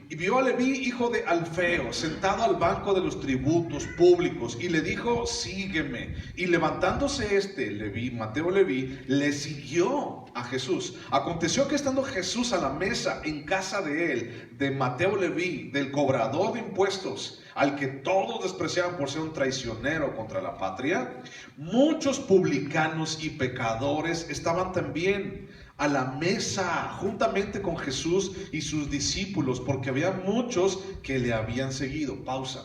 Y vio a Leví, hijo de Alfeo, sentado al banco de los tributos públicos, y le dijo, sígueme. Y levantándose Leví, Mateo Leví, le siguió a Jesús. Aconteció que estando Jesús a la mesa en casa de él, de Mateo Leví, del cobrador de impuestos, al que todos despreciaban por ser un traicionero contra la patria, muchos publicanos y pecadores estaban también a la mesa juntamente con Jesús y sus discípulos, porque había muchos que le habían seguido. Pausa,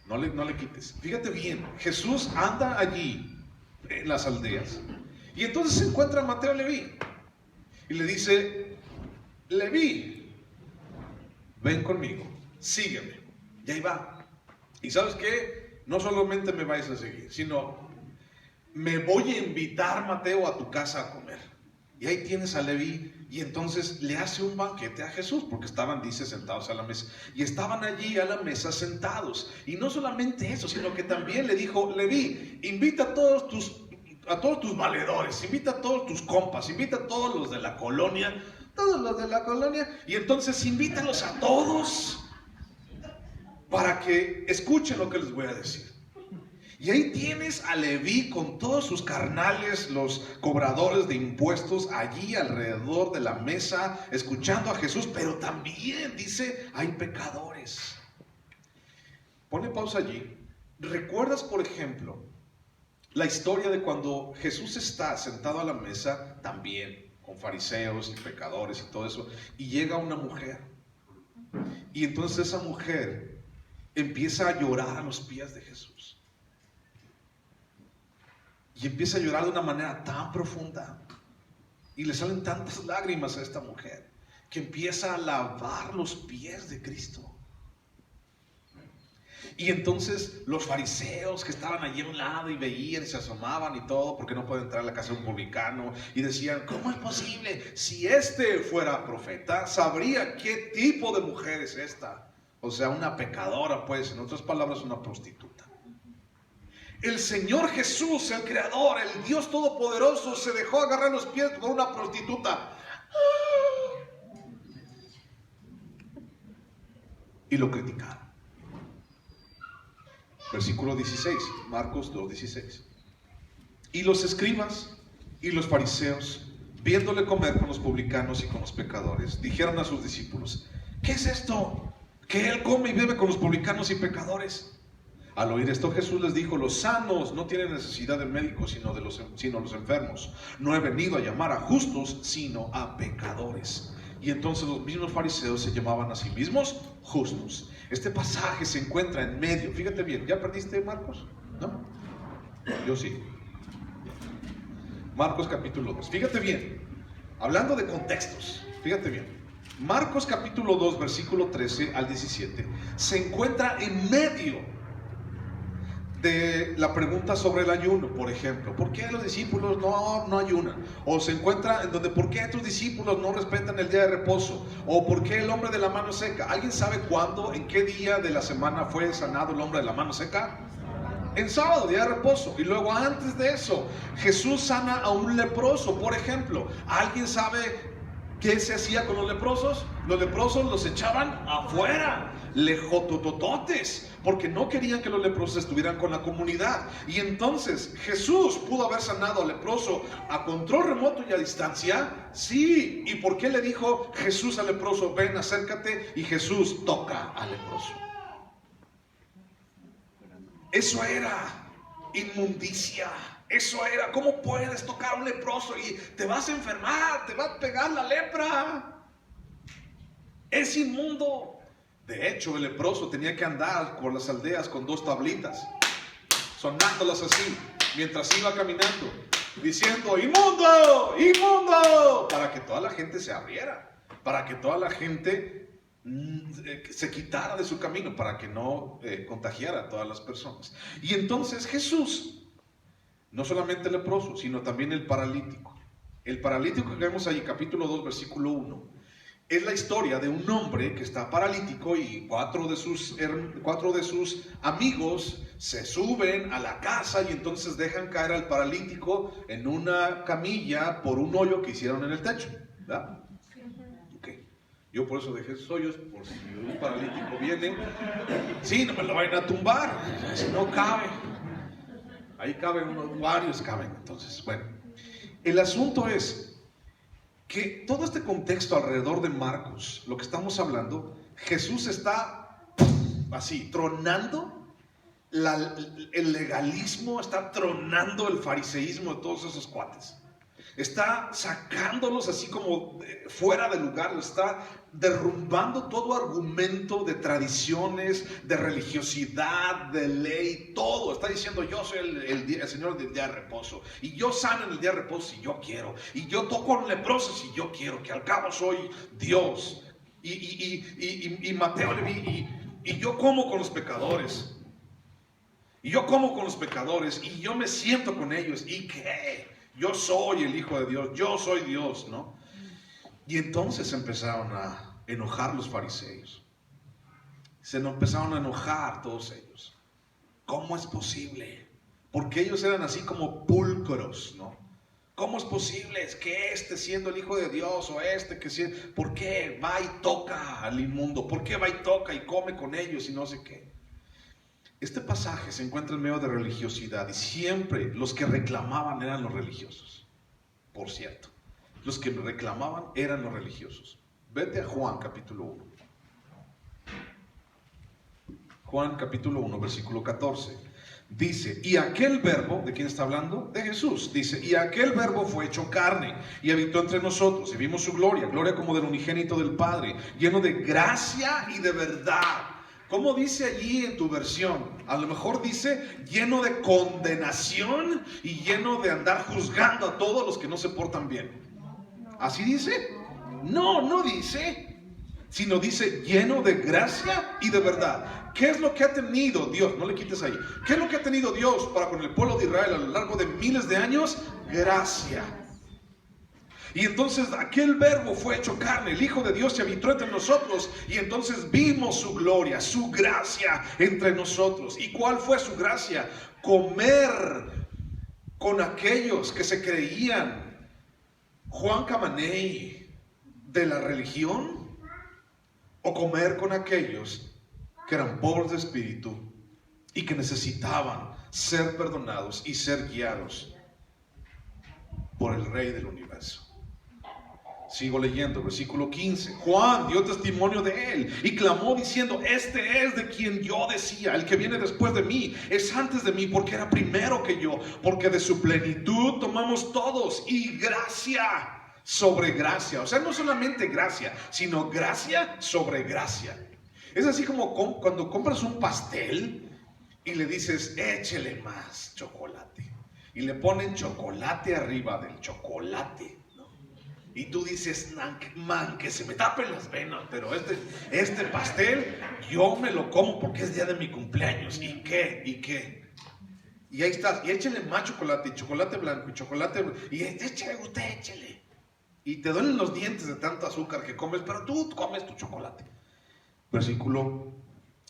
no le quites. Fíjate bien, Jesús anda allí en las aldeas y entonces se encuentra a Mateo Leví y le dice, Leví, ven conmigo, sígueme. Y ahí va. Y ¿sabes qué? No solamente me vais a seguir, sino me voy a invitar, Mateo, a tu casa a comer. Y ahí tienes a Leví, y entonces le hace un banquete a Jesús, porque estaban, dice, sentados a la mesa. Y estaban allí a la mesa sentados. Y no solamente eso, sino que también le dijo, Leví, invita a todos tus valedores, invita a todos tus compas, invita a todos los de la colonia, y entonces invítalos a todos para que escuchen lo que les voy a decir. Y ahí tienes a Leví con todos sus carnales, los cobradores de impuestos, allí alrededor de la mesa, escuchando a Jesús, pero también dice, hay pecadores. Pone pausa allí. ¿Recuerdas, por ejemplo, la historia de cuando Jesús está sentado a la mesa, también con fariseos y pecadores y todo eso, y llega una mujer? Y entonces esa mujer empieza a llorar a los pies de Jesús. Y empieza a llorar de una manera tan profunda. Y le salen tantas lágrimas a esta mujer que empieza a lavar los pies de Cristo. Y entonces los fariseos que estaban allí a un lado y veían y se asomaban y todo, porque no puede entrar a la casa de un publicano, y decían, ¿cómo es posible? Si este fuera profeta, sabría qué tipo de mujer es esta. O sea, una pecadora, pues, en otras palabras, una prostituta. El Señor Jesús, el Creador, el Dios Todopoderoso, se dejó agarrar los pies por una prostituta. Y lo criticaron. Versículo 16, Marcos 2:16. Y los escribas y los fariseos, viéndole comer con los publicanos y con los pecadores, dijeron a sus discípulos: ¿qué es esto? Que él come y bebe con los publicanos y pecadores. Al oír esto, Jesús les dijo: los sanos no tienen necesidad del médico, sino los enfermos. No he venido a llamar a justos, sino a pecadores. Y entonces los mismos fariseos se llamaban a sí mismos justos. Este pasaje se encuentra en medio. Fíjate bien, ¿ya perdiste Marcos? ¿No? Yo sí. Marcos capítulo 2. Fíjate bien, hablando de contextos, fíjate bien. Marcos capítulo 2, versículo 13 al 17, se encuentra en medio de la pregunta sobre el ayuno, por ejemplo. ¿Por qué los discípulos no ayunan? O se encuentra en donde ¿por qué tus discípulos no respetan el día de reposo? O ¿por qué el hombre de la mano seca? ¿Alguien sabe cuándo, en qué día de la semana fue sanado el hombre de la mano seca? En sábado, día de reposo. Y luego antes de eso, Jesús sana a un leproso, por ejemplo. ¿Alguien sabe qué se hacía con los leprosos? Los leprosos los echaban afuera, lejototototes, porque no querían que los leprosos estuvieran con la comunidad. Y entonces Jesús pudo haber sanado al leproso a control remoto y a distancia. Sí. ¿Y por qué le dijo Jesús al leproso: ven, acércate? Y Jesús toca al leproso. Eso era inmundicia. Eso era: ¿cómo puedes tocar a un leproso y te vas a enfermar? Te va a pegar la lepra. Es inmundo. De hecho, el leproso tenía que andar por las aldeas con 2 tablitas, sonándolas así, mientras iba caminando, diciendo: ¡inmundo! ¡Inmundo! Para que toda la gente se abriera, para que toda la gente se quitara de su camino, para que no contagiara a todas las personas. Y entonces Jesús, no solamente el leproso, sino también el paralítico. El paralítico que vemos ahí, capítulo 2, versículo 1, es la historia de un hombre que está paralítico y 4 de sus amigos se suben a la casa y entonces dejan caer al paralítico en una camilla por un hoyo que hicieron en el techo, ¿verdad? Okay. Yo por eso dejé esos hoyos, por si un paralítico viene, sí, no me lo vayan a tumbar, si no cabe. Ahí caben varios caben. Entonces, bueno, el asunto es que todo este contexto alrededor de Marcos, lo que estamos hablando, Jesús está así, tronando el legalismo, está tronando el fariseísmo de todos esos cuates. Está sacándolos así como fuera de lugar, está derrumbando todo argumento de tradiciones, de religiosidad, de ley, todo. Está diciendo: yo soy el Señor del día de reposo, y yo sano en el día de reposo si yo quiero, y yo toco a los leprosos si yo quiero, que al cabo soy Dios. Y Mateo le vi, y yo como con los pecadores, y yo como con los pecadores, y yo me siento con ellos, ¿y qué? Yo soy el Hijo de Dios, yo soy Dios, ¿no? Y entonces empezaron a enojar los fariseos. Se empezaron a enojar todos ellos. ¿Cómo es posible? Porque ellos eran así como pulcros, ¿no? ¿Cómo es posible? Es que siendo el Hijo de Dios, o ¿por qué va y toca al inmundo? ¿Por qué va y toca y come con ellos y no sé qué? Este pasaje se encuentra en medio de religiosidad, y siempre los que reclamaban eran los religiosos. Por cierto, los que reclamaban eran los religiosos. Vete a Juan capítulo 1. Juan capítulo 1, versículo 14. Dice: y aquel verbo, ¿de quién está hablando? De Jesús. Dice: y aquel verbo fue hecho carne y habitó entre nosotros, y vimos su gloria, gloria como del unigénito del Padre, lleno de gracia y de verdad. ¿Cómo dice allí en tu versión? A lo mejor dice lleno de condenación y lleno de andar juzgando a todos los que no se portan bien. ¿Así dice? No, no dice, sino dice lleno de gracia y de verdad. ¿Qué es lo que ha tenido Dios? No le quites ahí. ¿Qué es lo que ha tenido Dios para con el pueblo de Israel a lo largo de miles de años? Gracia. Y entonces aquel verbo fue hecho carne, el Hijo de Dios se habitó entre nosotros, y entonces vimos su gloria, su gracia entre nosotros. ¿Y cuál fue su gracia? Comer con aquellos que se creían Juan Camaney de la religión, o comer con aquellos que eran pobres de espíritu, y que necesitaban ser perdonados y ser guiados por el Rey del universo. Sigo leyendo, versículo 15. Juan dio testimonio de él y clamó diciendo: este es de quien yo decía, el que viene después de mí es antes de mí, porque era primero que yo, porque de su plenitud tomamos todos, y gracia sobre gracia. O sea, no solamente gracia, sino gracia sobre gracia. Es así como cuando compras un pastel y le dices: échele más chocolate, y le ponen chocolate arriba del chocolate. Y tú dices: man, que se me tapen las venas, pero este pastel yo me lo como porque es día de mi cumpleaños. ¿Y qué? Y ahí estás, y échale más chocolate, y chocolate blanco, y chocolate blanco, y échale. Y te duelen los dientes de tanto azúcar que comes, pero tú comes tu chocolate. Versículo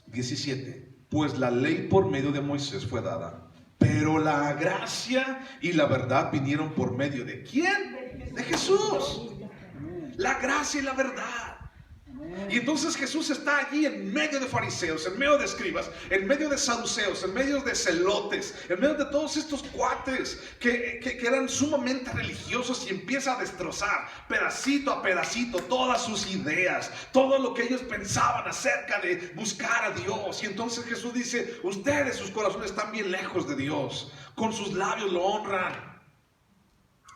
17. Pues la ley por medio de Moisés fue dada, pero la gracia y la verdad vinieron por medio ¿de quién? De Jesús. La gracia y la verdad. Y entonces Jesús está allí en medio de fariseos, en medio de escribas, en medio de saduceos, en medio de celotes, en medio de todos estos cuates que eran sumamente religiosos, y empieza a destrozar pedacito a pedacito todas sus ideas, todo lo que ellos pensaban acerca de buscar a Dios. Y entonces Jesús dice: ustedes, sus corazones están bien lejos de Dios, con sus labios lo honran,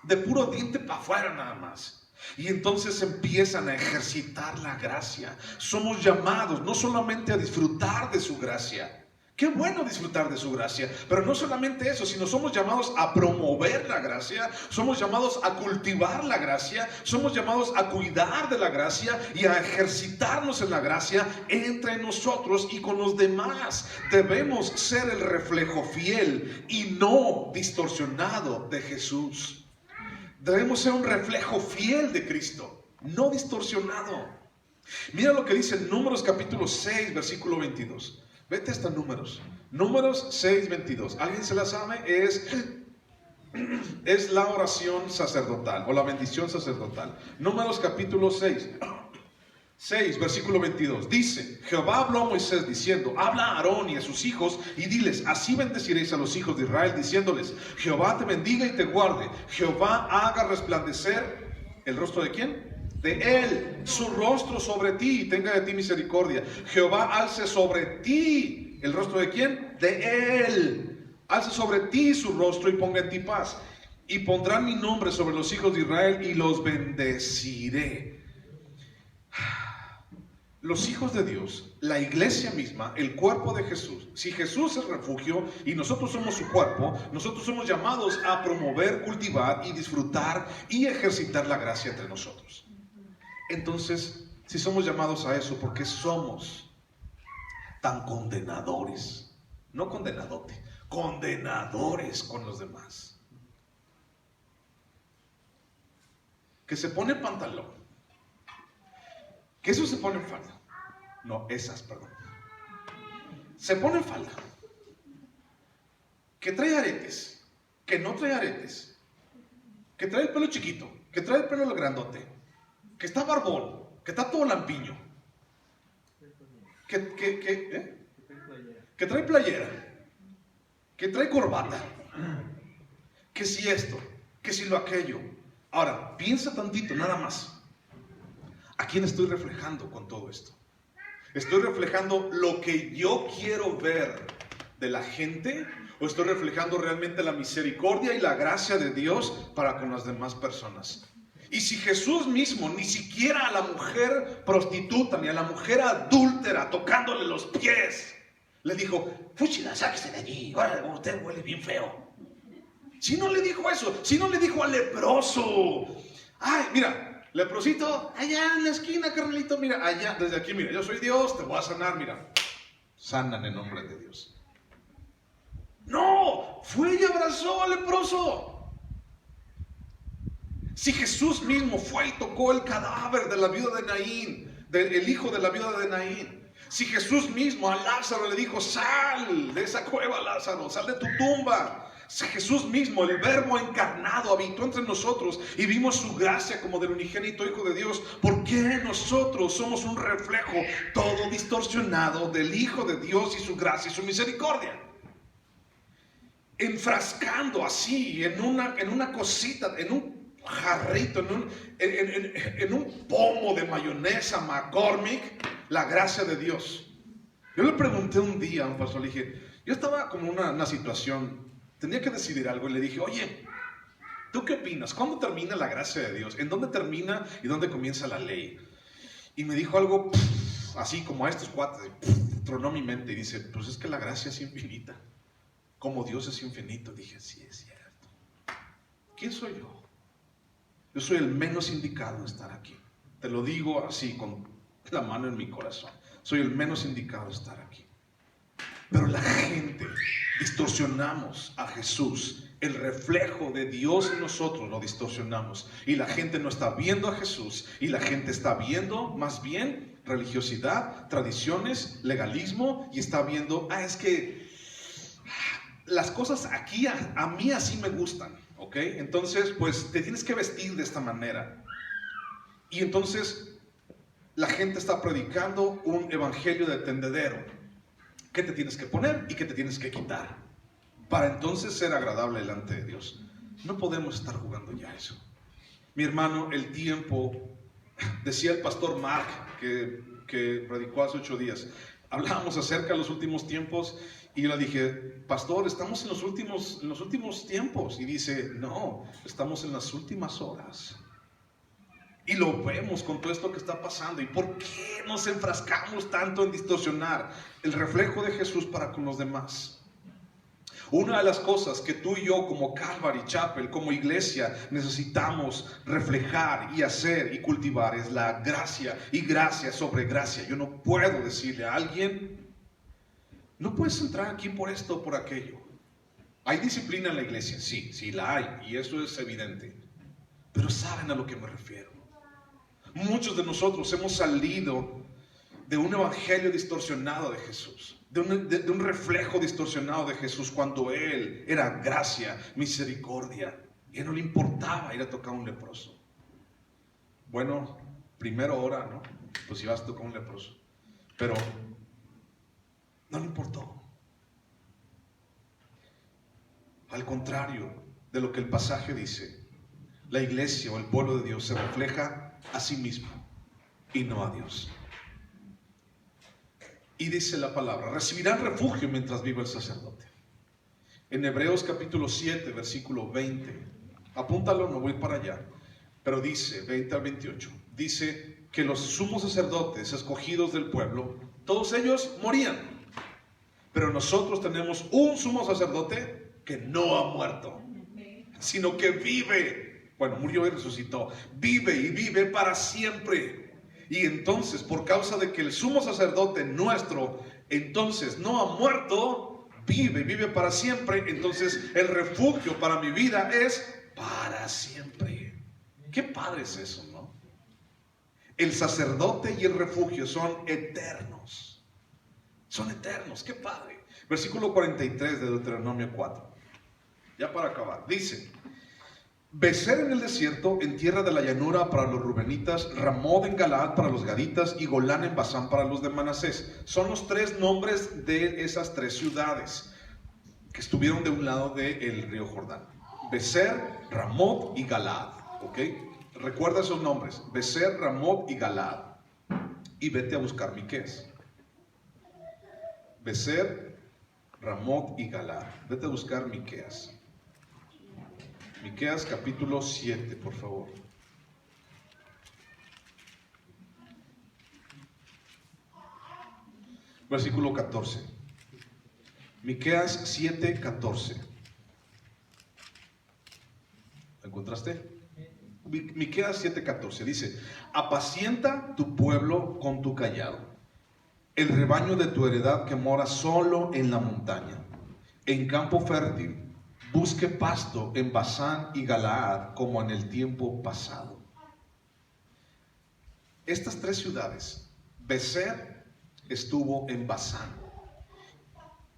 de puro diente para afuera nada más. Y entonces empiezan a ejercitar la gracia. Somos llamados no solamente a disfrutar de su gracia. Qué bueno disfrutar de su gracia, pero no solamente eso, sino somos llamados a promover la gracia, somos llamados a cultivar la gracia, somos llamados a cuidar de la gracia y a ejercitarnos en la gracia entre nosotros y con los demás. Debemos ser el reflejo fiel y no distorsionado de Jesús. Debemos ser un reflejo fiel de Cristo, no distorsionado. Mira lo que dice en Números capítulo 6, versículo 22. Vete hasta Números 6, 22. ¿Alguien se la sabe? Es la oración sacerdotal o la bendición sacerdotal. Números capítulo 6, versículo 22. Dice: Jehová habló a Moisés diciendo: habla a Aarón y a sus hijos y diles: así bendeciréis a los hijos de Israel, diciéndoles: Jehová te bendiga y te guarde. Jehová haga resplandecer el rostro ¿de quién? De él, su rostro sobre ti, y tenga de ti misericordia. Jehová alce sobre ti el rostro ¿de quién? De él. Alce sobre ti su rostro y ponga en ti paz. Y pondrán mi nombre sobre los hijos de Israel y los bendeciré. Los hijos de Dios, la iglesia misma, el cuerpo de Jesús. Si Jesús es refugio y nosotros somos su cuerpo, nosotros somos llamados a promover, cultivar y disfrutar y ejercitar la gracia entre nosotros. Entonces, si somos llamados a eso, ¿por qué somos tan condenadores? No condenadote, condenadores con los demás. Que se pone pantalón, que eso se pone en falda. No, perdón. Se pone en falda. Que trae aretes, que no trae aretes. Que trae el pelo chiquito, que trae el pelo grandote. Que está barbón, que está todo lampiño. Que trae playera. Que trae corbata. Que si esto, que si lo aquello. Ahora, piensa tantito, nada más. ¿A quién estoy reflejando con todo esto? ¿Estoy reflejando lo que yo quiero ver de la gente? ¿O estoy reflejando realmente la misericordia y la gracia de Dios para con las demás personas? Y si Jesús mismo ni siquiera a la mujer prostituta ni a la mujer adúltera tocándole los pies le dijo: fúchila, sáquese de allí, usted huele bien feo. Si no le dijo eso, si no le dijo al leproso: ay, mira, leprosito, allá en la esquina, carnalito, mira, allá, desde aquí, mira, yo soy Dios, te voy a sanar, mira. Sanan en nombre de Dios. No, fue y abrazó al leproso. Si Jesús mismo fue y tocó el cadáver de la viuda de Naín, del hijo de la viuda de Naín. Si Jesús mismo a Lázaro le dijo: sal de esa cueva, Lázaro, sal de tu tumba. Jesús mismo, el Verbo encarnado, habitó entre nosotros y vimos su gracia como del unigénito Hijo de Dios. ¿Por qué nosotros somos un reflejo todo distorsionado del Hijo de Dios y su gracia y su misericordia? Enfrascando así en una cosita, en un jarrito, en un pomo de mayonesa McCormick, la gracia de Dios. Yo le pregunté un día a un pastor, le dije, yo estaba como en una situación, tenía que decidir algo y le dije, oye, ¿tú qué opinas? ¿Cuándo termina la gracia de Dios? ¿En dónde termina y dónde comienza la ley? Y me dijo algo así como a estos cuates, tronó mi mente y dice, pues es que la gracia es infinita. Como Dios es infinito. Dije, sí, es cierto. ¿Quién soy yo? Yo soy el menos indicado de estar aquí. Te lo digo así, con la mano en mi corazón. Soy el menos indicado de estar aquí. Pero la gente, distorsionamos a Jesús. El reflejo de Dios en nosotros lo distorsionamos. Y la gente no está viendo a Jesús. Y la gente está viendo, más bien, religiosidad, tradiciones, legalismo. Y está viendo, es que las cosas aquí a mí así me gustan, ¿ok? Entonces, pues te tienes que vestir de esta manera. Y entonces la gente está predicando un evangelio de tendedero. ¿Qué te tienes que poner y qué te tienes que quitar? Para entonces ser agradable delante de Dios. No podemos estar jugando ya eso. Mi hermano, el tiempo, decía el pastor Mark, que predicó hace 8 días, hablábamos acerca de los últimos tiempos. Y yo le dije, pastor, estamos en los últimos tiempos. Y dice, no, estamos en las últimas horas. Y lo vemos con todo esto que está pasando. ¿Y por qué nos enfrascamos tanto en distorsionar el reflejo de Jesús para con los demás? Una de las cosas que tú y yo como Calvary Chapel, como iglesia, necesitamos reflejar y hacer y cultivar es la gracia y gracia sobre gracia. Yo no puedo decirle a alguien, no puedes entrar aquí por esto o por aquello. ¿Hay disciplina en la iglesia? Sí la hay, y eso es evidente. Pero saben a lo que me refiero. Muchos de nosotros hemos salido de un evangelio distorsionado de Jesús, de un reflejo distorsionado de Jesús, cuando Él era gracia, misericordia, y a Él no le importaba ir a tocar a un leproso. Bueno, primero ora, ¿no? Pues si vas a tocar a un leproso. Pero no le importó. Al contrario de lo que el pasaje dice, la iglesia o el pueblo de Dios se refleja a sí mismo y no a Dios. Y dice la palabra, recibirán refugio mientras viva el sacerdote. En Hebreos capítulo 7, versículo 20, apúntalo, no voy para allá, pero dice, 20 al 28, dice que los sumos sacerdotes escogidos del pueblo, todos ellos morían. Pero nosotros tenemos un sumo sacerdote que no ha muerto, sino que vive. Bueno, murió y resucitó. Vive y vive para siempre. Y entonces, por causa de que el sumo sacerdote nuestro, entonces no ha muerto, vive y vive para siempre. Entonces, el refugio para mi vida es para siempre. Qué padre es eso, ¿no? El sacerdote y el refugio son eternos. Son eternos, qué padre. Versículo 43 de Deuteronomio 4. Ya para acabar. Dice, Becer en el desierto, en tierra de la llanura para los rubenitas, Ramot en Galaad para los gaditas y Golán en Basán para los de Manasés. Son los 3 nombres de esas 3 ciudades que estuvieron de un lado del río Jordán. Becer, Ramot y Galaad. ¿Ok? Recuerda esos nombres. Becer, Ramot y Galaad. Y vete a buscar Miqueas. Becer, Ramot y Galaad. Vete a buscar Miqueas. Miqueas capítulo 7, por favor. Versículo 14. Miqueas 7, 14. ¿Lo encontraste? Miqueas 7, 14 dice: apacienta tu pueblo con tu callado, el rebaño de tu heredad que mora solo en la montaña, en campo fértil. Busque pasto en Basán y Galaad como en el tiempo pasado. Estas 3 ciudades, Becer estuvo en Basán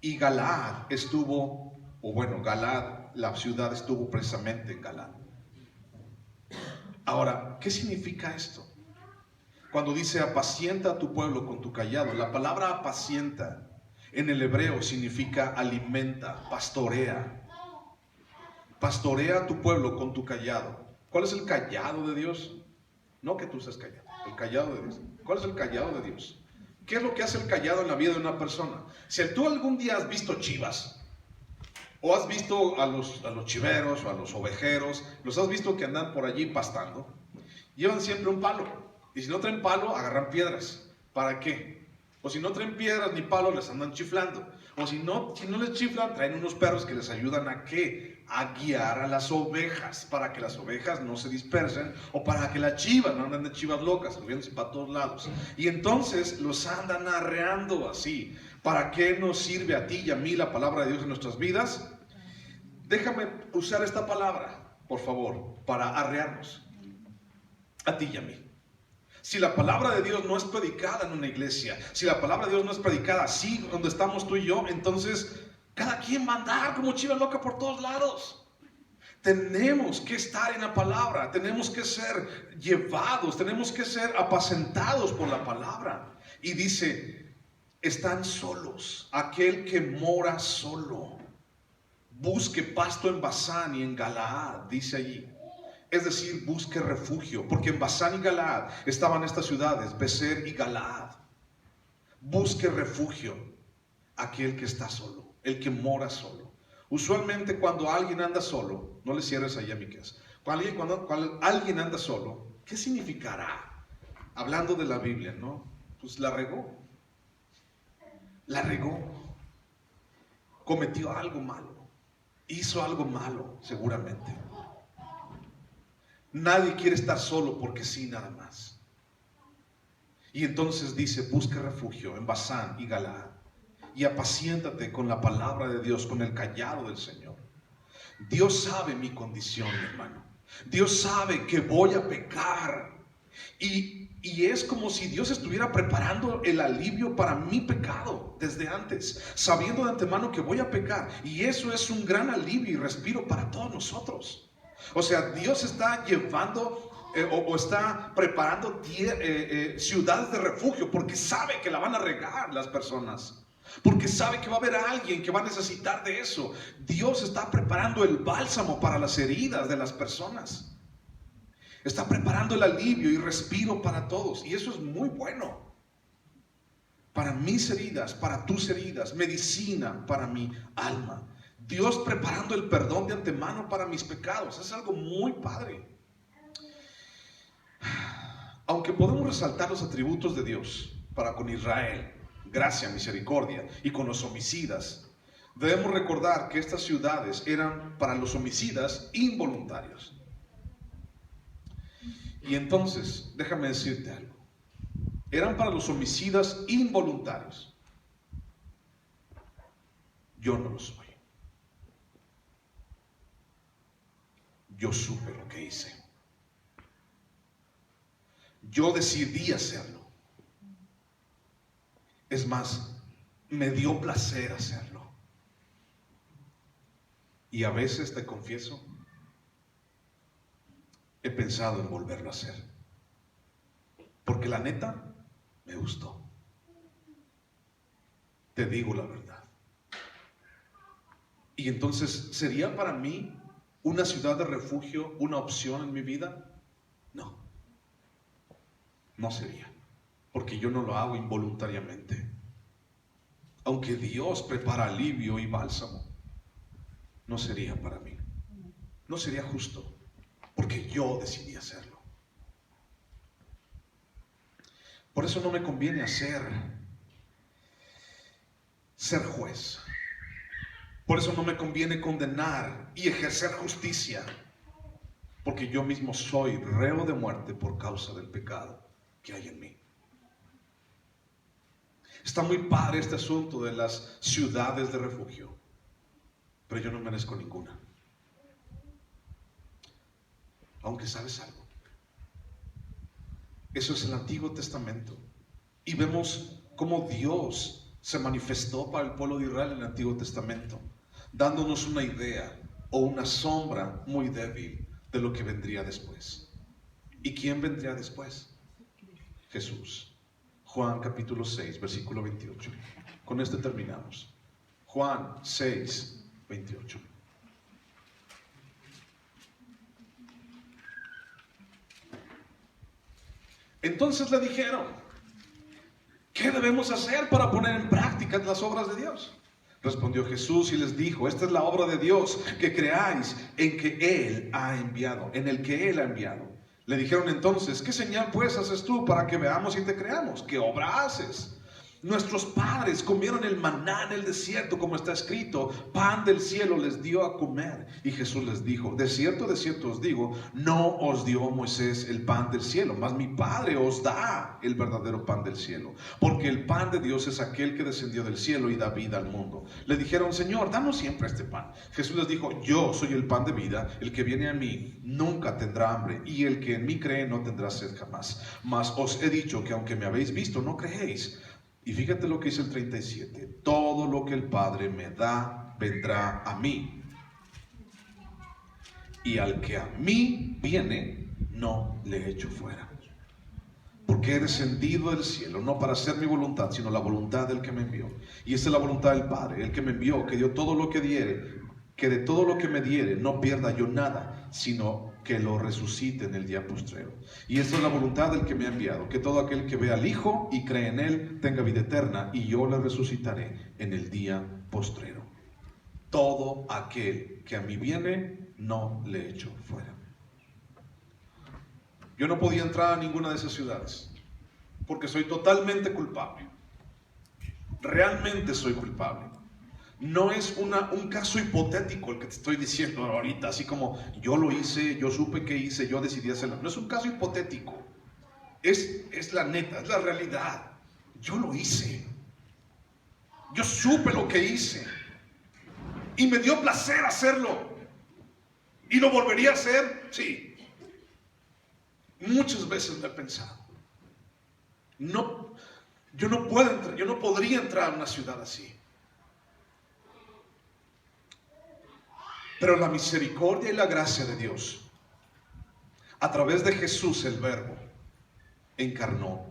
y Galaad estuvo o bueno, Galaad, la ciudad estuvo precisamente en Galaad. Ahora, ¿qué significa esto? Cuando dice apacienta a tu pueblo con tu callado, la palabra apacienta en el hebreo significa alimenta, pastorea. Pastorea a tu pueblo con tu callado. ¿Cuál es el callado de Dios? No que tú seas callado, el callado de Dios. ¿Cuál es el callado de Dios? ¿Qué es lo que hace el callado en la vida de una persona? Si tú algún día has visto chivas, o has visto a los chiveros o a los ovejeros, los has visto que andan por allí pastando, llevan siempre un palo, y si no traen palo, agarran piedras. ¿Para qué? O si no traen piedras ni palos, les andan chiflando. O si no les chiflan, traen unos perros que les ayudan a ¿qué? A guiar a las ovejas, para que las ovejas no se dispersen, o para que las chivas no anden de chivas locas, moviéndose para todos lados. Y entonces los andan arreando así. ¿Para qué nos sirve a ti y a mí la palabra de Dios en nuestras vidas? Déjame usar esta palabra, por favor, para arrearnos, a ti y a mí. Si la palabra de Dios no es predicada en una iglesia, si la palabra de Dios no es predicada así donde estamos tú y yo, entonces cada quien va a andar como chiva loca por todos lados. Tenemos que estar en la palabra, tenemos que ser llevados, tenemos que ser apacentados por la palabra. Y dice, están solos, aquel que mora solo. Busque pasto en Basán y en Galaad, dice allí. Es decir, busque refugio, porque en Basán y Galaad estaban estas ciudades, Beser y Galaad. Busque refugio, aquel que está solo, el que mora solo. Usualmente cuando alguien anda solo, no le cierres ahí a mi casa. Cuando alguien anda solo, ¿qué significará? Hablando de la Biblia, ¿no? Pues la regó. La regó. Cometió algo malo. Hizo algo malo, seguramente. Nadie quiere estar solo porque sí, nada más. Y entonces dice, busca refugio en Basán y Galaad y apaciéntate con la palabra de Dios, con el callado del Señor. Dios sabe mi condición, mi hermano. Dios sabe que voy a pecar. Y es como si Dios estuviera preparando el alivio para mi pecado desde antes, sabiendo de antemano que voy a pecar. Y eso es un gran alivio y respiro para todos nosotros. O sea, Dios está llevando o está preparando ciudades de refugio porque sabe que la van a regar las personas. Porque sabe que va a haber alguien que va a necesitar de eso. Dios está preparando el bálsamo para las heridas de las personas. Está preparando el alivio y respiro para todos. Y eso es muy bueno. Para mis heridas, para tus heridas, medicina para mi alma. Dios preparando el perdón de antemano para mis pecados. Es algo muy padre. Aunque podemos resaltar los atributos de Dios para con Israel, gracia, misericordia, y con los homicidas, debemos recordar que estas ciudades eran para los homicidas involuntarios. Y entonces, déjame decirte algo. Eran para los homicidas involuntarios. Yo no lo soy. Yo supe lo que hice. Yo decidí hacerlo. Es más, me dio placer hacerlo. Y a veces, te confieso, he pensado en volverlo a hacer. Porque la neta, me gustó. Te digo la verdad. Y entonces, ¿sería para mí una ciudad de refugio una opción en mi vida? No. No sería. Porque yo no lo hago involuntariamente. Aunque Dios prepara alivio y bálsamo, no sería para mí. No sería justo. Porque yo decidí hacerlo. Por eso no me conviene ser juez. Por eso no me conviene condenar y ejercer justicia. Porque yo mismo soy reo de muerte por causa del pecado que hay en mí. Está muy padre este asunto de las ciudades de refugio, pero yo no merezco ninguna. Aunque sabes algo, eso es el Antiguo Testamento. Y vemos cómo Dios se manifestó para el pueblo de Israel en el Antiguo Testamento. dándonos una idea o una sombra muy débil de lo que vendría después. ¿Y quién vendría después? Jesús. Juan capítulo 6, versículo 28. Con este terminamos. Juan 6, 28. Entonces le dijeron, ¿qué debemos hacer para poner en práctica las obras de Dios? Respondió Jesús y les dijo, esta es la obra de Dios, que creáis en que Él ha enviado, en el que Él ha enviado. Le dijeron entonces, ¿qué señal pues haces tú para que veamos y te creamos? ¿Qué obra haces? Nuestros padres comieron el maná en el desierto, como está escrito, pan del cielo les dio a comer. Y Jesús les dijo, de cierto os digo, no os dio Moisés el pan del cielo, mas mi Padre os da el verdadero pan del cielo. Porque el pan de Dios es aquel que descendió del cielo y da vida al mundo. Le dijeron, Señor, danos siempre este pan. Jesús les dijo, yo soy el pan de vida, el que viene a mí nunca tendrá hambre, y el que en mí cree no tendrá sed jamás. Mas os he dicho que aunque me habéis visto, no creéis. Y fíjate lo que dice el 37. Todo lo que el Padre me da, vendrá a mí. Y al que a mí viene, no le echo fuera. Porque he descendido del cielo, no para hacer mi voluntad, sino la voluntad del que me envió. Y esa es la voluntad del Padre, el que me envió, que dio todo lo que diere, que de todo lo que me diere, no pierda yo nada, sino que lo resucite en el día postrero. Y esta es la voluntad del que me ha enviado, que todo aquel que vea al Hijo y cree en Él tenga vida eterna, y yo le resucitaré en el día postrero. Todo aquel que a mí viene, no le echo fuera. Yo no podía entrar a ninguna de esas ciudades, porque soy totalmente culpable. Realmente soy culpable. No es un caso hipotético el que te estoy diciendo ahorita, así como yo lo hice, yo supe que hice, yo decidí hacerlo. No es un caso hipotético, es la neta, es la realidad. Yo lo hice, yo supe lo que hice y me dio placer hacerlo. ¿Y lo volvería a hacer? Sí. Muchas veces lo he pensado. Yo no podría entrar a una ciudad así. Pero la misericordia y la gracia de Dios, a través de Jesús el Verbo, encarnó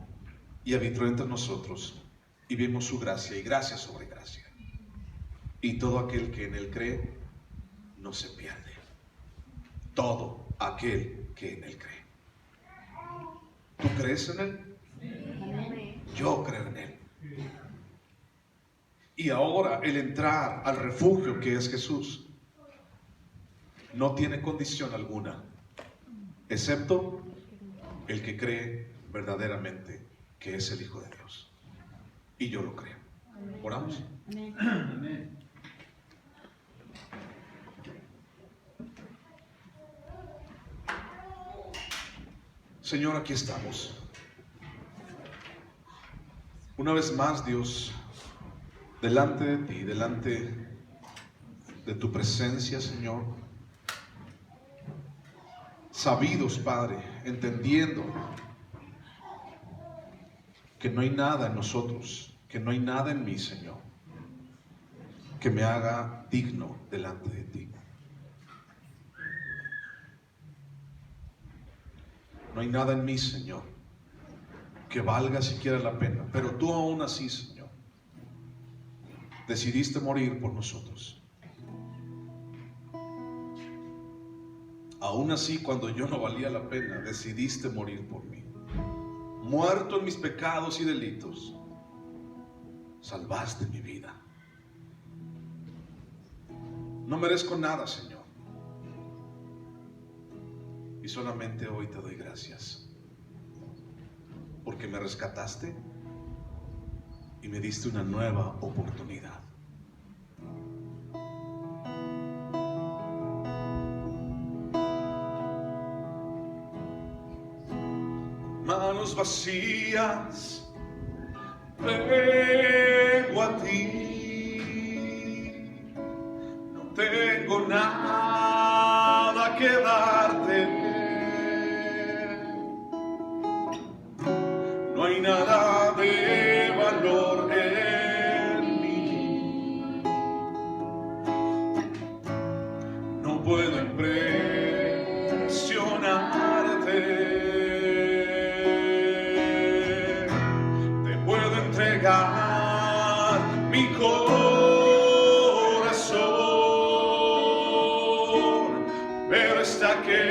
y habitó entre nosotros, y vimos su gracia y gracia sobre gracia. Y todo aquel que en Él cree, no se pierde. Todo aquel que en Él cree. ¿Tú crees en Él? Yo creo en Él. Y ahora el entrar al refugio que es Jesús no tiene condición alguna, excepto el que cree verdaderamente que es el Hijo de Dios. Y yo lo creo. ¿Oramos? Amén. Señor, aquí estamos. Una vez más, Dios, delante de ti, delante de tu presencia, Señor, sabidos, Padre, entendiendo que no hay nada en nosotros, que no hay nada en mí, Señor, que me haga digno delante de ti. No hay nada en mí, Señor, que valga siquiera la pena, pero tú aún así, Señor, decidiste morir por nosotros. Aún así, cuando yo no valía la pena, decidiste morir por mí. Muerto en mis pecados y delitos, salvaste mi vida. No merezco nada, Señor. Y solamente hoy te doy gracias, porque me rescataste y me diste una nueva oportunidad. Manos vacías, vengo a ti. No tengo nada que darte. No hay nada de valor en mí. puedo impresionarte. Te puedo entregar mi corazón, pero está quebrantado.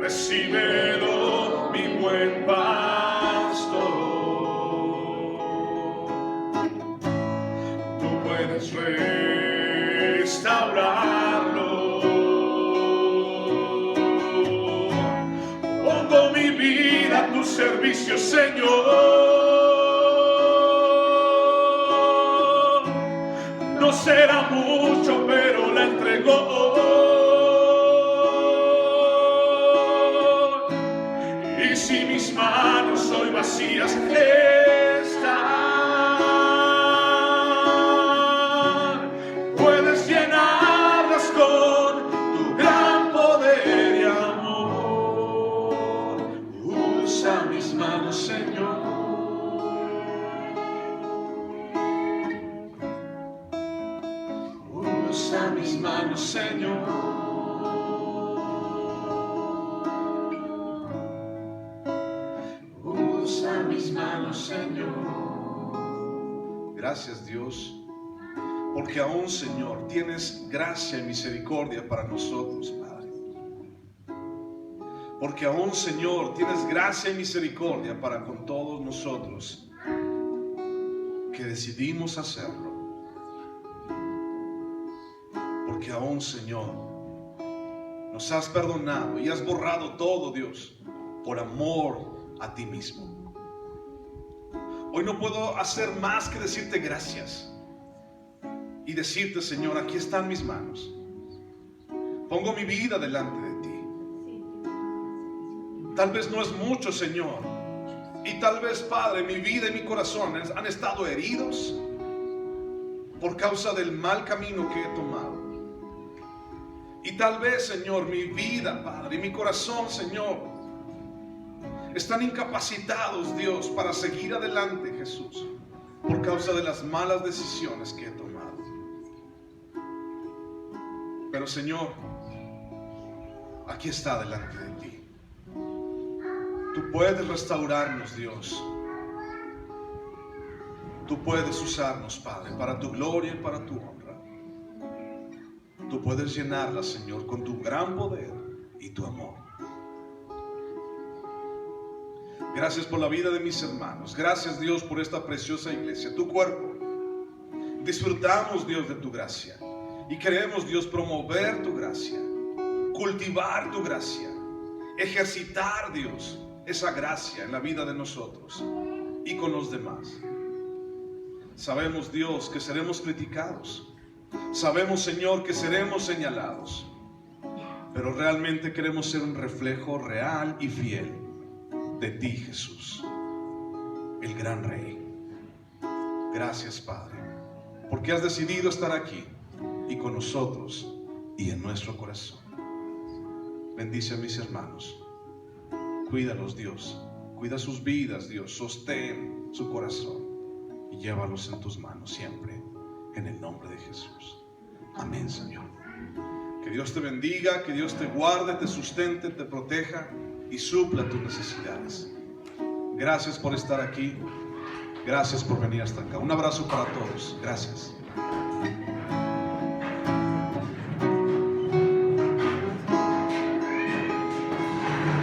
Recíbelo, mi buen pastor. Tú puedes restaurarlo. Pongo mi vida a tu servicio, Señor. No será mucho, pero la entrego hoy. Y si mis manos hoy vacías están, puedes llenarlas con tu gran poder y amor. Usa mis manos, Señor. Usa mis manos, Señor. Usa mis manos, Señor. Gracias, Dios, porque aún, Señor, tienes gracia y misericordia para nosotros, Padre. Porque aún, Señor, tienes gracia y misericordia para con todos nosotros que decidimos hacerlo. Porque aún, Señor, nos has perdonado y has borrado todo, Dios, por amor a ti mismo. Hoy no puedo hacer más que decirte gracias y decirte, Señor, aquí están mis manos. Pongo mi vida delante de ti. Tal vez no es mucho, Señor, y tal vez, Padre, mi vida y mi corazón han estado heridos por causa del mal camino que he tomado. Y tal vez, Señor, mi vida, Padre, y mi corazón, Señor, están incapacitados, Dios, para seguir adelante, Jesús, por causa de las malas decisiones que he tomado. Pero, Señor, aquí está delante de ti. Tú puedes restaurarnos, Dios. Tú puedes usarnos, Padre, para tu gloria y para tu honra. Tú puedes llenarla, Señor, con tu gran poder y tu amor. Gracias por la vida de mis hermanos. Gracias, Dios, por esta preciosa iglesia, tu cuerpo. Disfrutamos, Dios, de tu gracia. Y queremos, Dios, promover tu gracia, cultivar tu gracia, ejercitar, Dios, esa gracia en la vida de nosotros y con los demás. Sabemos, Dios, que seremos criticados. Sabemos, Señor, que seremos señalados, pero realmente queremos ser un reflejo real y fiel de ti, Jesús, el gran Rey. Gracias, Padre, porque has decidido estar aquí y con nosotros y en nuestro corazón. Bendice a mis hermanos, cuídalos, Dios, cuida sus vidas, Dios, sostén su corazón y llévalos en tus manos siempre. En el nombre de Jesús. Amén, Señor. Que Dios te bendiga, que Dios te guarde, te sustente, te proteja y supla tus necesidades. Gracias por estar aquí. Gracias por venir hasta acá. Un abrazo para todos. Gracias.